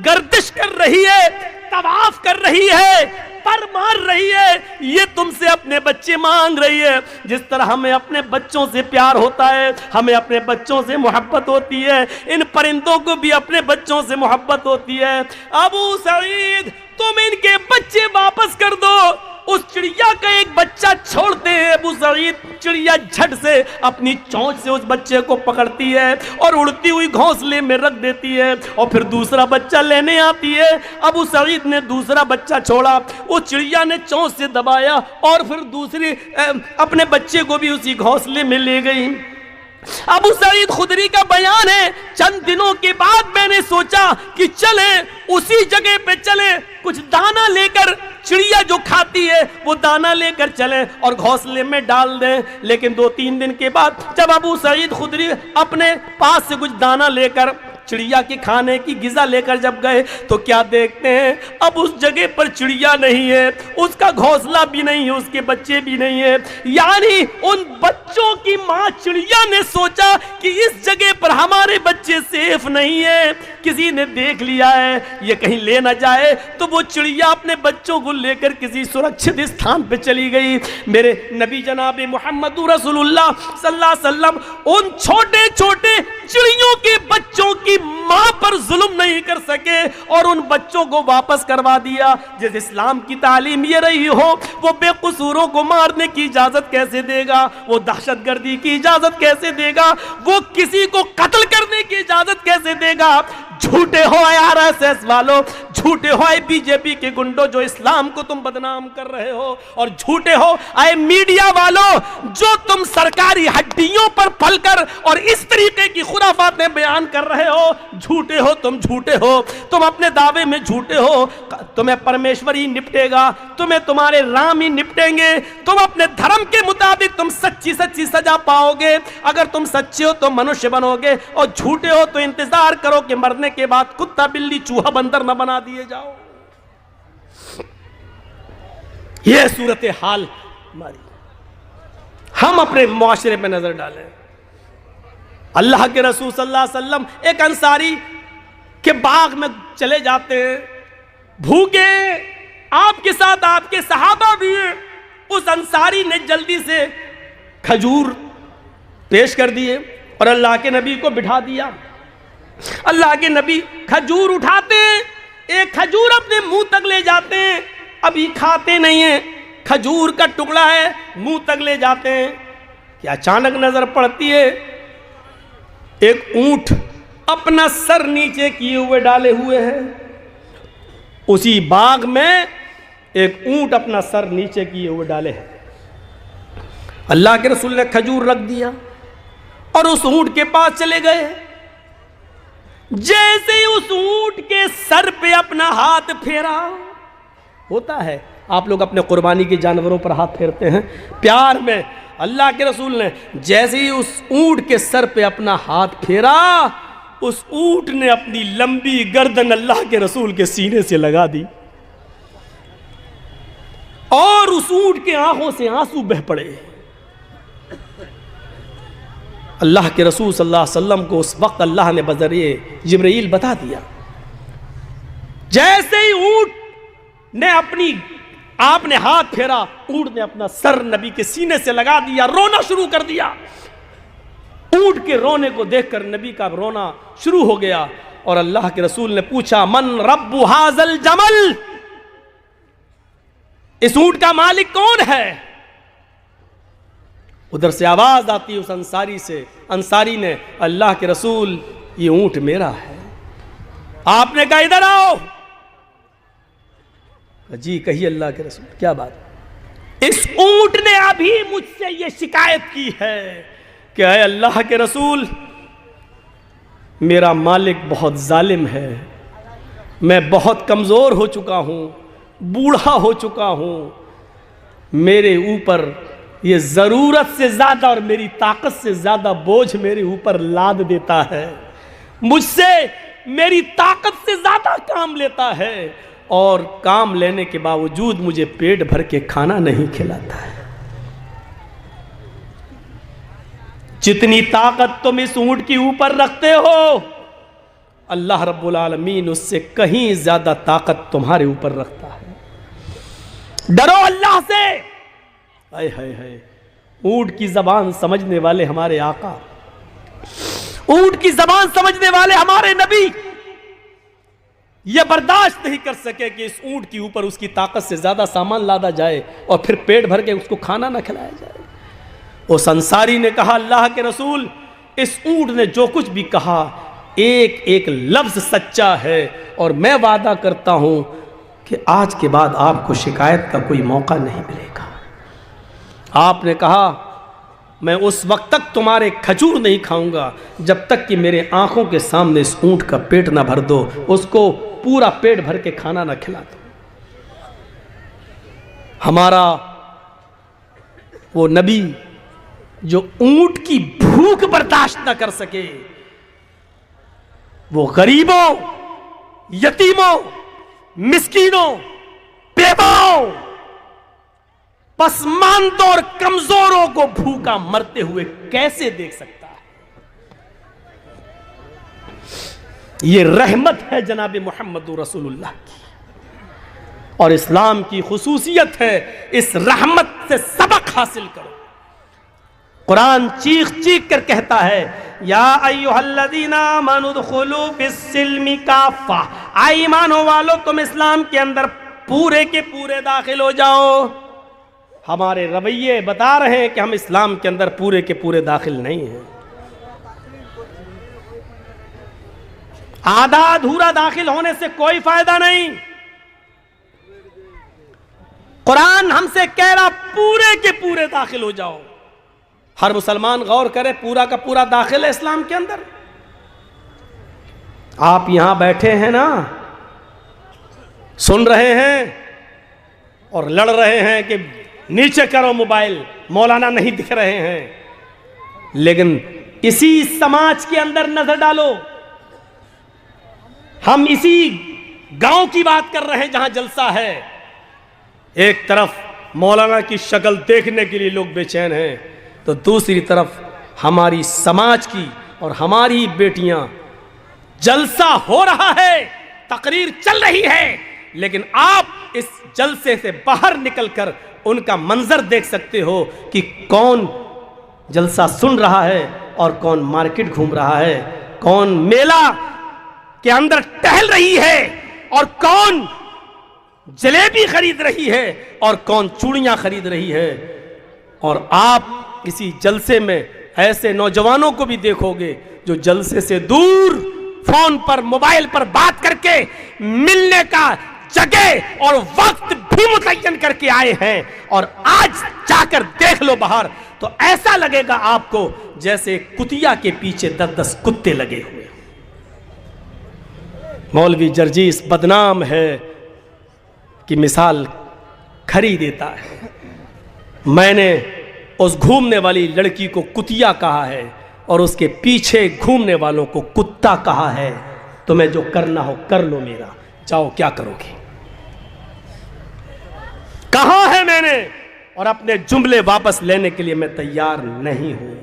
गर्दिश कर रही है, तवाफ कर रही है, पर मार रही है, ये तुमसे अपने बच्चे मांग रही है। जिस तरह हमें अपने बच्चों से प्यार होता है, हमें अपने बच्चों से मोहब्बत होती है, इन परिंदों को भी अपने बच्चों से मोहब्बत होती है। अबू सईद, तुम इनके बच्चे वापस कर दो। उस चिड़िया का एक बच्चा छोड़ते हैं अबू सईद, चिड़िया झट से अपनी चोंच से उस बच्चे को पकड़ती है और उड़ती हुई घोंसले में रख देती है और फिर दूसरा बच्चा लेने आती है। अबू सईद ने दूसरा बच्चा छोड़ा, उस चिड़िया ने चोंच से दबाया और फिर दूसरी अपने बच्चे को भी उसी घोंसले में ले गई। अबू सईद खुदरी का बयान है, चंद दिनों के बाद मैंने सोचा कि चले उसी जगह पे चले, कुछ दाना लेकर, चिड़िया जो खाती है वो दाना लेकर चले और घोंसले में डाल दें। लेकिन 2-3 दिन के बाद जब अबू सईद खुदरी अपने पास से कुछ दाना लेकर चिड़िया के खाने की गिज़ा लेकर जब गए तो क्या देखते हैं, अब उस जगह पर चिड़िया नहीं है, उसका घोंसला भी नहीं है, उसके बच्चे भी नहीं है। यानी उन बच्चों की माँ चिड़िया ने सोचा कि इस जगह पर हमारे बच्चे सेफ नहीं है, किसी ने देख लिया है, ये कहीं ले ना जाए, तो वो चिड़िया अपने बच्चों को लेकर किसी सुरक्षित स्थान पे चली गई। मेरे नबी जनाब मोहम्मद रसूलुल्लाह सल्लल्लाहु अलैहि वसल्लम उन छोटे छोटे चिड़ियों के बच्चों की मां पर जुल्म नहीं कर सके और उन बच्चों को वापस करवा दिया। जिस इस्लाम की तालीम ये रही हो, वो बेकसूरों को मारने की इजाजत कैसे देगा, वो दहशतगर्दी की इजाजत कैसे देगा, वो किसी को कत्ल करने की इजाजत कैसे देगा। झूठे हो आरएसएस वालों, झूठे हो बीजेपी के गुंडों जो इस्लाम को तुम बदनाम कर रहे हो, और झूठे हो आए मीडिया वालों जो तुम सरकारी हड्डियों पर पलकर और इस तरीके की खुराफातें बयान कर रहे हो। झूठे हो, तुम झूठे हो, तुम अपने दावे में झूठे हो। तुम्हें परमेश्वर ही निपटेगा, तुम्हें तुम्हारे राम ही निपटेंगे। तुम अपने धर्म के मुताबिक तुम सच्ची सच्ची सजा पाओगे। अगर तुम सच्चे हो तो मनुष्य बनोगे, और झूठे हो तो इंतजार करो कि मरने के बाद कुत्ता बिल्ली चूहा बंदर न बना दिए जाओ। यह सूरत हाल हमारी, हम अपने मुआशरे में नजर डालें। अल्लाह के रसूल सल्लल्लाहु अलैहि वसल्लम एक अंसारी के बाग में चले जाते हैं, भूखे, आपके साथ आपके सहाबा भी हैं। उस अंसारी ने जल्दी से खजूर पेश कर दिए और अल्लाह के नबी को बिठा दिया। अल्लाह के नबी खजूर उठाते हैं, एक खजूर अपने मुंह तक ले जाते हैं, अभी खाते नहीं हैं, खजूर का टुकड़ा है, मुंह तक ले जाते हैं कि अचानक नजर पड़ती है एक ऊंट अपना सर नीचे किए हुए डाले हुए है। उसी बाग में एक ऊंट अपना सर नीचे किए हुए डाले है। अल्लाह के रसूल ने खजूर रख दिया और उस ऊंट के पास चले गए। जैसे ही उस ऊंट के सर पे अपना हाथ फेरा, होता है आप लोग अपने कुर्बानी के जानवरों पर हाथ फेरते हैं प्यार में, अल्लाह के रसूल ने जैसे ही उस ऊंट के सर पे अपना हाथ फेरा, उस ऊंट ने अपनी लंबी गर्दन अल्लाह के रसूल के सीने से लगा दी और उस ऊंट के आंखों से आंसू बह पड़े। अल्लाह के रसूल सल्लल्लाहु अलैहि वसल्लम को उस वक्त अल्लाह ने बज़रिए जिब्रील बता दिया। जैसे ही ऊंट ने आपने हाथ फेरा, ऊंट ने अपना सर नबी के सीने से लगा दिया, रोना शुरू कर दिया। ऊंट के रोने को देखकर नबी का रोना शुरू हो गया और अल्लाह के रसूल ने पूछा, मन रब्बु हाज़ल जमल, इस ऊंट का मालिक कौन है? उधर से आवाज आती उस अंसारी से, अंसारी ने, अल्लाह के रसूल ये ऊंट मेरा है। आपने कहा इधर आओ। जी कहिए अल्लाह के रसूल, क्या बात? इस ऊंट ने अभी मुझसे ये शिकायत की है कि अय अल्लाह के रसूल, मेरा मालिक बहुत जालिम है, मैं बहुत कमजोर हो चुका हूं, बूढ़ा हो चुका हूं, मेरे ऊपर ये जरूरत से ज्यादा और मेरी ताकत से ज्यादा बोझ मेरे ऊपर लाद देता है, मुझसे मेरी ताकत से ज्यादा काम लेता है और काम लेने के बावजूद मुझे पेट भर के खाना नहीं खिलाता है। जितनी ताकत तुम इस ऊंट के ऊपर रखते हो, अल्लाह रब्बुल आलमीन उससे कहीं ज्यादा ताकत तुम्हारे ऊपर रखता है। डरो अल्लाह से। हाय हाय हाय, ऊंट की जबान समझने वाले हमारे आका, ऊंट की जबान समझने वाले हमारे नबी यह बर्दाश्त नहीं कर सके कि इस ऊंट के ऊपर उसकी ताकत से ज्यादा सामान लादा जाए और फिर पेट भर के उसको खाना ना खिलाया जाए। उस अंसारी ने कहा, अल्लाह के रसूल, इस ऊंट ने जो कुछ भी कहा एक एक लफ्ज सच्चा है और मैं वादा करता हूं कि आज के बाद आपको शिकायत का कोई मौका नहीं मिलेगा। आपने कहा, मैं उस वक्त तक तुम्हारे खजूर नहीं खाऊंगा जब तक कि मेरे आंखों के सामने इस ऊंट का पेट ना भर दो, उसको पूरा पेट भर के खाना ना खिला दो। हमारा वो नबी जो ऊंट की भूख बर्दाश्त ना कर सके, वो गरीबों, यतीमों, मिस्कीनों, बेवाओं, पसमानदों और कमजोरों को भूखा मरते हुए कैसे देख सकता है? ये रहमत है जनाब मोहम्मद रसूलुल्लाह की और इस्लाम की खुसूसियत है। इस रहमत से सबक हासिल करो। कुरान चीख चीख कर कहता है, या अय्युहल्लज़ीना आमनू उदखुलू फिस्सिल्मि काफ़ा, आए ईमानो वालो तुम इस्लाम के अंदर पूरे के पूरे दाखिल हो जाओ। हमारे रवैये बता रहे हैं कि हम इस्लाम के अंदर पूरे के पूरे दाखिल नहीं हैं। आधा अधूरा दाखिल होने से कोई फायदा नहीं। कुरान हमसे कह रहा पूरे के पूरे दाखिल हो जाओ। हर मुसलमान गौर करे, पूरा का पूरा दाखिल है इस्लाम के अंदर। आप यहां बैठे हैं ना, सुन रहे हैं और लड़ रहे हैं कि नीचे करो मोबाइल, मौलाना नहीं दिख रहे हैं, लेकिन इसी समाज के अंदर नजर डालो। हम इसी गांव की बात कर रहे हैं जहां जलसा है। एक तरफ मौलाना की शक्ल देखने के लिए लोग बेचैन हैं, तो दूसरी तरफ हमारी समाज की और हमारी बेटियां, जलसा हो रहा है, तकरीर चल रही है, लेकिन आप इस जलसे से बाहर निकलकर उनका मंजर देख सकते हो कि कौन जलसा सुन रहा है और कौन मार्केट घूम रहा है, कौन मेला के अंदर टहल रही है और कौन जलेबी खरीद रही है और कौन चूड़ियां खरीद रही है। और आप इसी जलसे में ऐसे नौजवानों को भी देखोगे जो जलसे से दूर फोन पर, मोबाइल पर बात करके मिलने का जगह और वक्त भी मुतय्यन करके आए हैं, और आज जाकर देख लो बाहर तो ऐसा लगेगा आपको जैसे कुतिया के पीछे 10-10 कुत्ते लगे हुए। मौलवी जर्जीस बदनाम है कि मिसाल खरी देता है। मैंने उस घूमने वाली लड़की को कुतिया कहा है और उसके पीछे घूमने वालों को कुत्ता कहा है। तुम्हें जो करना हो कर लो, मेरा जाओ, क्या करोगे? कहा है मैंने, और अपने जुमले वापस लेने के लिए मैं तैयार नहीं हूं।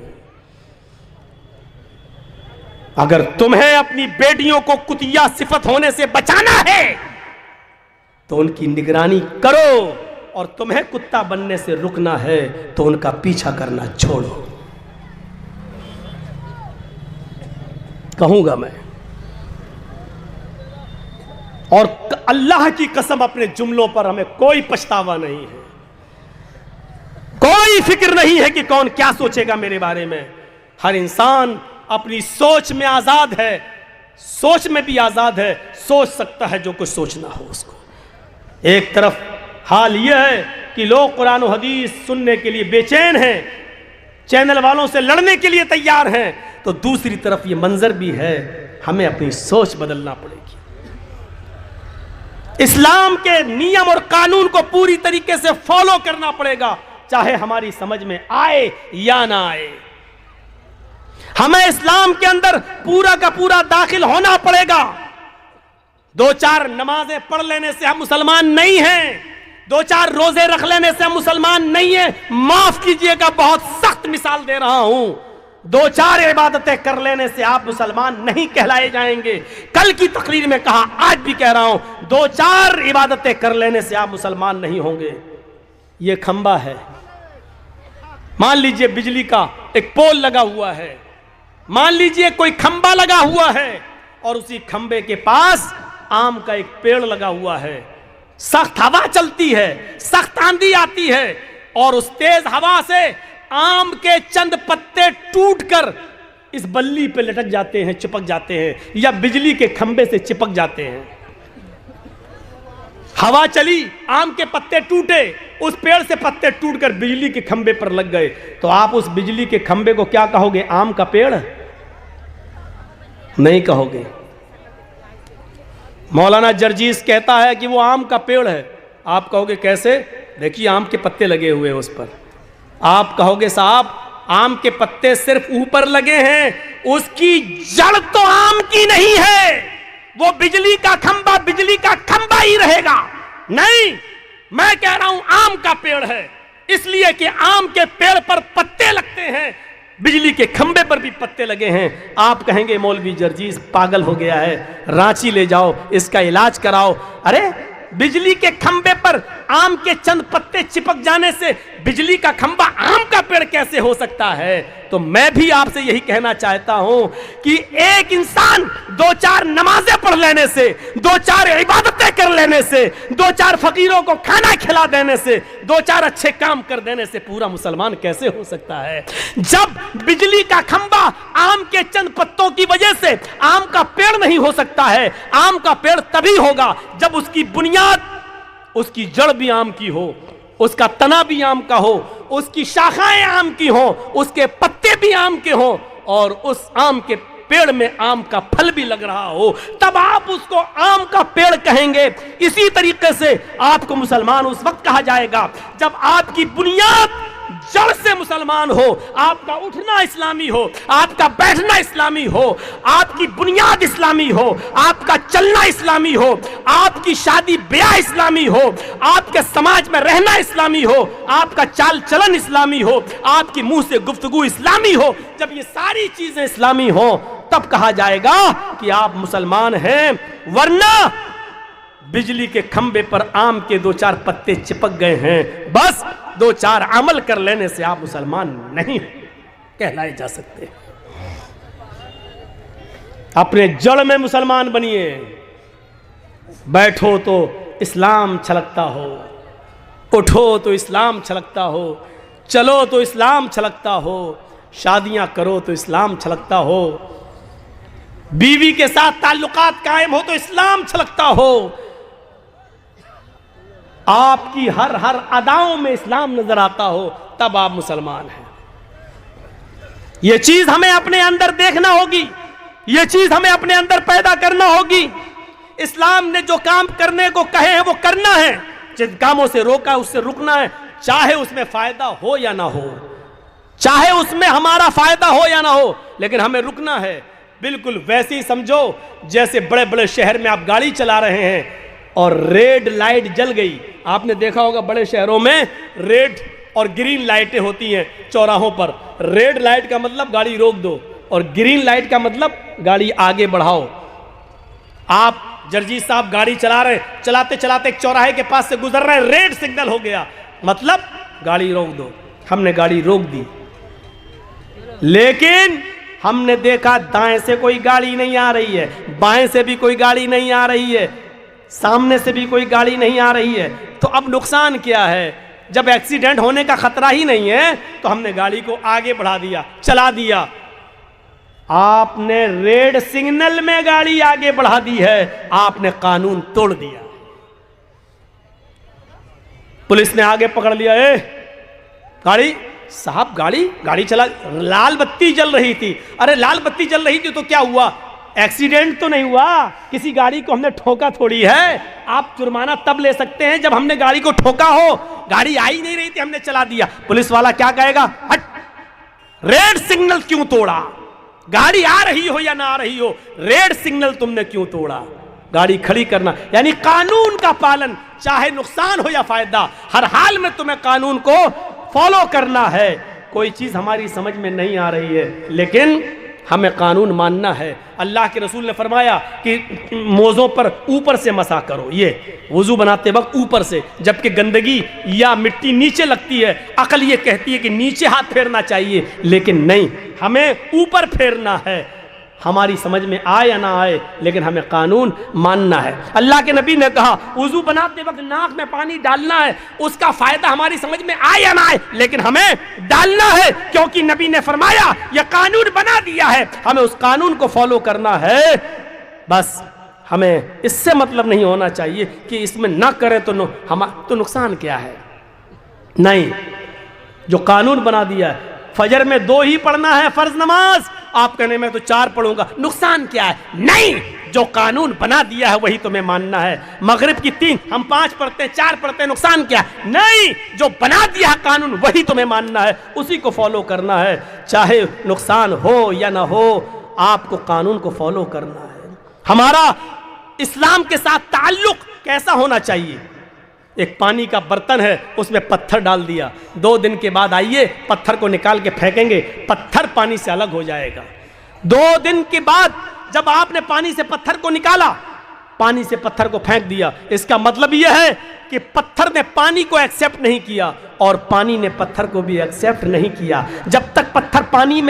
अगर तुम्हें अपनी बेटियों को कुतिया सिफत होने से बचाना है तो उनकी निगरानी करो, और तुम्हें कुत्ता बनने से रुकना है तो उनका पीछा करना छोड़ो। कहूंगा मैं, और अल्लाह की कसम अपने जुमलों पर हमें कोई पछतावा नहीं है, कोई फिक्र नहीं है कि कौन क्या सोचेगा मेरे बारे में। हर इंसान अपनी सोच में आजाद है, सोच में भी आजाद है, सोच सकता है जो कुछ सोचना हो उसको। एक तरफ हाल यह है कि लोग कुरान और हदीस सुनने के लिए बेचैन हैं, चैनल वालों से लड़ने के लिए तैयार हैं, तो दूसरी तरफ ये मंजर भी है, हमें अपनी सोच बदलना पड़ेगी। इस्लाम के नियम और कानून को पूरी तरीके से फॉलो करना पड़ेगा, चाहे हमारी समझ में आए या ना आए। हमें इस्लाम के अंदर पूरा का पूरा दाखिल होना पड़ेगा। 2-4 नमाजें पढ़ लेने से हम मुसलमान नहीं हैं, 2-4 रोजे रख लेने से हम मुसलमान नहीं हैं। माफ कीजिएगा, बहुत सख्त मिसाल दे रहा हूं। 2-4 इबादतें कर लेने से आप मुसलमान नहीं कहलाए जाएंगे। कल की तकरीर में कहा, आज भी कह रहा हूं, 2-4 इबादतें कर लेने से आप मुसलमान नहीं होंगे। यह खंबा है, मान लीजिए बिजली का एक पोल लगा हुआ है, मान लीजिए कोई खंबा लगा हुआ है और उसी खंबे के पास आम का एक पेड़ लगा हुआ है। सख्त हवा चलती है, सख्त आंधी आती है, और उस तेज हवा से आम के चंद पत्ते टूटकर इस बल्ली पे लटक जाते हैं, चिपक जाते हैं, या बिजली के खंबे से चिपक जाते हैं। हवा चली, आम के पत्ते टूटे, उस पेड़ से पत्ते टूटकर बिजली के खंबे पर लग गए, तो आप उस बिजली के खंबे को क्या कहोगे? आम का पेड़ नहीं कहोगे। मौलाना जर्जीस कहता है कि वो आम का पेड़ है, आप कहोगे कैसे? देखिए आम के पत्ते लगे हुए हैं उस पर। आप कहोगे साहब आम के पत्ते सिर्फ ऊपर लगे हैं, उसकी जड़ तो आम की नहीं है, वो बिजली का खंबा ही रहेगा। नहीं, मैं कह रहा हूं आम का पेड़ है, इसलिए कि आम के पेड़ पर पत्ते लगते हैं, बिजली के खंबे पर भी पत्ते लगे हैं। आप कहेंगे मौलवी जर्जीस पागल हो गया है, रांची ले जाओ, इसका इलाज कराओ। अरे बिजली के खंबे पर आम के चंद पत्ते चिपक जाने से बिजली का खंबा आम का पेड़ कैसे हो सकता है? तो मैं भी आपसे यही कहना चाहता हूं कि एक इंसान 2-4 नमाजें पढ़ लेने से, 2-4 इबादतें तय कर लेने से, 2-4 फकीरों को खाना खिला देने से, 2-4 अच्छे काम कर देने से पूरा मुसलमान कैसे हो सकता है? जब बिजली का खंबा आम के चंद पत्तों की वजह से आम का पेड़ नहीं हो सकता है। आम का पेड़ तभी होगा जब उसकी बुनियाद, उसकी जड़ भी आम की हो, उसका तना भी आम का हो, उसकी शाखाएं आम की हो, उसके पत्ते भी आम के हो और उस आम के पेड़ में आम का फल भी लग रहा हो, तब आप उसको आम का पेड़ कहेंगे। इसी तरीके से आपको मुसलमान उस वक्त कहा जाएगा जब आपकी बुनियाद जड़ से मुसलमान हो, आपका उठना इस्लामी हो, आपका बैठना इस्लामी हो, आपकी बुनियाद इस्लामी हो, आपका चलना इस्लामी हो, आपकी शादी ब्याह इस्लामी हो, आपके समाज में रहना इस्लामी हो, आपका चाल चलन इस्लामी हो, आपकी मुंह से गुफ्तगू इस्लामी हो। जब ये सारी चीजें इस्लामी हो तब कहा जाएगा कि आप मुसलमान हैं। वरना बिजली के खंबे पर आम के 2-4 पत्ते चिपक गए हैं, बस 2-4 अमल कर लेने से आप मुसलमान नहीं कहलाए जा सकते। अपने जड़ में मुसलमान बनिए। बैठो तो इस्लाम छलकता हो, उठो तो इस्लाम छलकता हो, चलो तो इस्लाम छलकता हो, शादियां करो तो इस्लाम छलकता हो, बीवी के साथ ताल्लुकात कायम हो तो इस्लाम छलकता हो, आपकी हर अदाओं में इस्लाम नजर आता हो, तब आप मुसलमान हैं। यह चीज हमें अपने अंदर देखना होगी, यह चीज हमें अपने अंदर पैदा करना होगी। इस्लाम ने जो काम करने को कहे हैं वो करना है, जिन कामों से रोका उससे रुकना है, चाहे उसमें फायदा हो या ना हो, चाहे उसमें हमारा फायदा हो या ना हो, लेकिन हमें रुकना है। बिल्कुल वैसे ही समझो जैसे बड़े बड़े शहर में आप गाड़ी चला रहे हैं और रेड लाइट जल गई। आपने देखा होगा बड़े शहरों में रेड और ग्रीन लाइटें होती हैं चौराहों पर। रेड लाइट का मतलब गाड़ी रोक दो और ग्रीन लाइट का मतलब गाड़ी आगे बढ़ाओ। आप जर्जी साहब गाड़ी चला रहे, चलाते चलाते एक चौराहे के पास से गुजर रहे हैं, रेड सिग्नल हो गया, मतलब गाड़ी रोक दो। हमने गाड़ी रोक दी, लेकिन हमने देखा दाएं से कोई गाड़ी नहीं आ रही है, बाएं से भी कोई गाड़ी नहीं आ रही है, सामने से भी कोई गाड़ी नहीं आ रही है। तो अब नुकसान क्या है? जब एक्सीडेंट होने का खतरा ही नहीं है तो हमने गाड़ी को आगे बढ़ा दिया, चला दिया। आपने रेड सिग्नल में गाड़ी आगे बढ़ा दी है, आपने कानून तोड़ दिया। पुलिस ने आगे पकड़ लिया, गाड़ी साहब गाड़ी चला, लाल बत्ती जल रही थी। अरे लाल बत्ती जल रही थी तो क्या हुआ? एक्सीडेंट तो नहीं हुआ, किसी गाड़ी को हमने ठोका थोड़ी है। आप जुर्माना तब ले सकते हैं जब हमने गाड़ी को ठोका हो, गाड़ी आई नहीं रही थी, हमने चला दिया। पुलिस वाला क्या कहेगा? हट, रेड सिग्नल क्यों तोड़ा? गाड़ी आ रही हो या ना आ रही हो, रेड सिग्नल तुमने क्यों तोड़ा? गाड़ी खड़ी करना यानी कानून का पालन, चाहे नुकसान हो या फायदा, हर हाल में तुम्हें कानून को फॉलो करना है। कोई चीज हमारी समझ में नहीं आ रही है लेकिन हमें कानून मानना है। अल्लाह के रसूल ने फरमाया कि मोज़ों पर ऊपर से मसा करो, ये वुजू बनाते वक्त ऊपर से, जबकि गंदगी या मिट्टी नीचे लगती है। अकल ये कहती है कि नीचे हाथ फेरना चाहिए, लेकिन नहीं, हमें ऊपर फेरना है। हमारी समझ में आए या ना आए, लेकिन हमें कानून मानना है। अल्लाह के नबी ने कहा वुजू बनाते वक्त नाक में पानी डालना है, उसका फायदा हमारी समझ में आए या ना आए, लेकिन हमें डालना है, क्योंकि नबी ने फरमाया यह कानून बना दिया है, हमें उस कानून को फॉलो करना है। बस हमें इससे मतलब नहीं होना चाहिए कि इसमें ना करें तो नुकसान क्या है। नहीं, जो कानून बना दिया है, फजर में 2 ही पढ़ना है फर्ज नमाज, आप कहने में तो 4 पढ़ूंगा, नुकसान क्या है? नहीं, जो कानून बना दिया है वही तुम्हें मानना है। मगरिब की 3 हम 5 पढ़ते हैं, 4 पढ़ते हैं, नुकसान क्या है? नहीं, जो बना दिया है कानून वही तुम्हें मानना है, उसी को फॉलो करना है, चाहे नुकसान हो या ना हो, आपको कानून को फॉलो करना है। हमारा इस्लाम के साथ ताल्लुक कैसा होना चाहिए? एक पानी का बर्तन है, उसमें पत्थर डाल दिया, 2 दिन के बाद आइए पत्थर को निकाल के फेंकेंगे, पत्थर पानी से अलग हो जाएगा। 2 दिन के बाद जब आपने पानी से पत्थर को निकाला, पानी से पत्थर को फेंक दिया। इसका मतलब यह है कि पत्थर ने पानी को एक्सेप्ट नहीं किया और पानी ने पत्थर को भी एक्सेप्ट नहीं किया। जब तक पत्थर पानी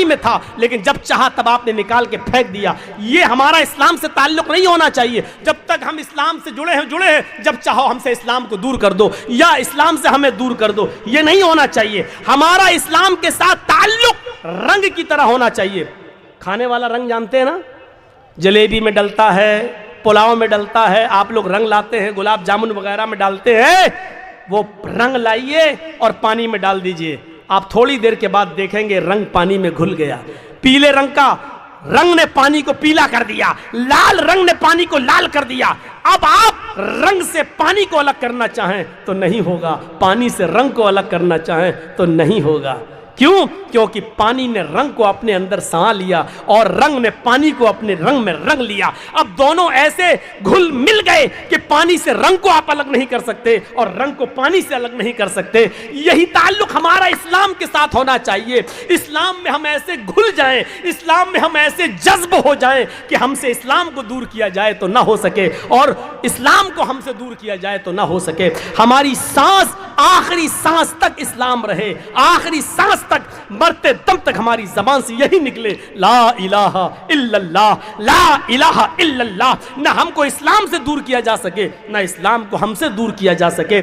में था, लेकिन जब चाहा तब आपने निकाल के फेंक दिया। ये हमारा इस्लाम से ताल्लुक नहीं होना चाहिए। जब तक हम इस्लाम से जुड़े हैं, जब चाहो हमसे इस्लाम को दूर कर दो या इस्लाम से हमें दूर कर दो, ये नहीं होना चाहिए। हमारा इस्लाम के साथ ताल्लुक रंग की तरह होना चाहिए। खाने वाला रंग जानते हैं ना, जलेबी में डलता है, पुलाव में डलता है, आप लोग रंग लाते हैं, गुलाब जामुन वगैरह में डालते हैं। वो रंग लाइए और पानी में डाल दीजिए, आप थोड़ी देर के बाद देखेंगे रंग पानी में घुल गया। पीले रंग का रंग ने पानी को पीला कर दिया, लाल रंग ने पानी को लाल कर दिया। अब आप रंग से पानी को अलग करना चाहें तो नहीं होगा, पानी से रंग को अलग करना चाहें तो नहीं होगा। क्यों? क्योंकि पानी ने रंग को अपने अंदर समा लिया और रंग ने पानी को अपने रंग में रंग लिया। अब दोनों ऐसे घुल मिल गए कि पानी से रंग को आप अलग नहीं कर सकते और रंग को पानी से अलग नहीं कर सकते। यही ताल्लुक हमारा इस्लाम के साथ होना चाहिए। इस्लाम में हम ऐसे घुल जाएं, इस्लाम में हम ऐसे जज्ब हो जाएं कि हमसे इस्लाम को दूर किया जाए तो ना हो सके और इस्लाम को हमसे दूर किया जाए तो ना हो सके। हमारी सांस, आखिरी सांस तक इस्लाम रहे, आखिरी सांस तक, मरते दम तक हमारी जबान से यही निकले, ला इलाहा इल्लल्लाह, ला इलाहा इल्लल्लाह। ना हमको इस्लाम से दूर किया जा सके, ना इस्लाम को हमसे दूर किया जा सके।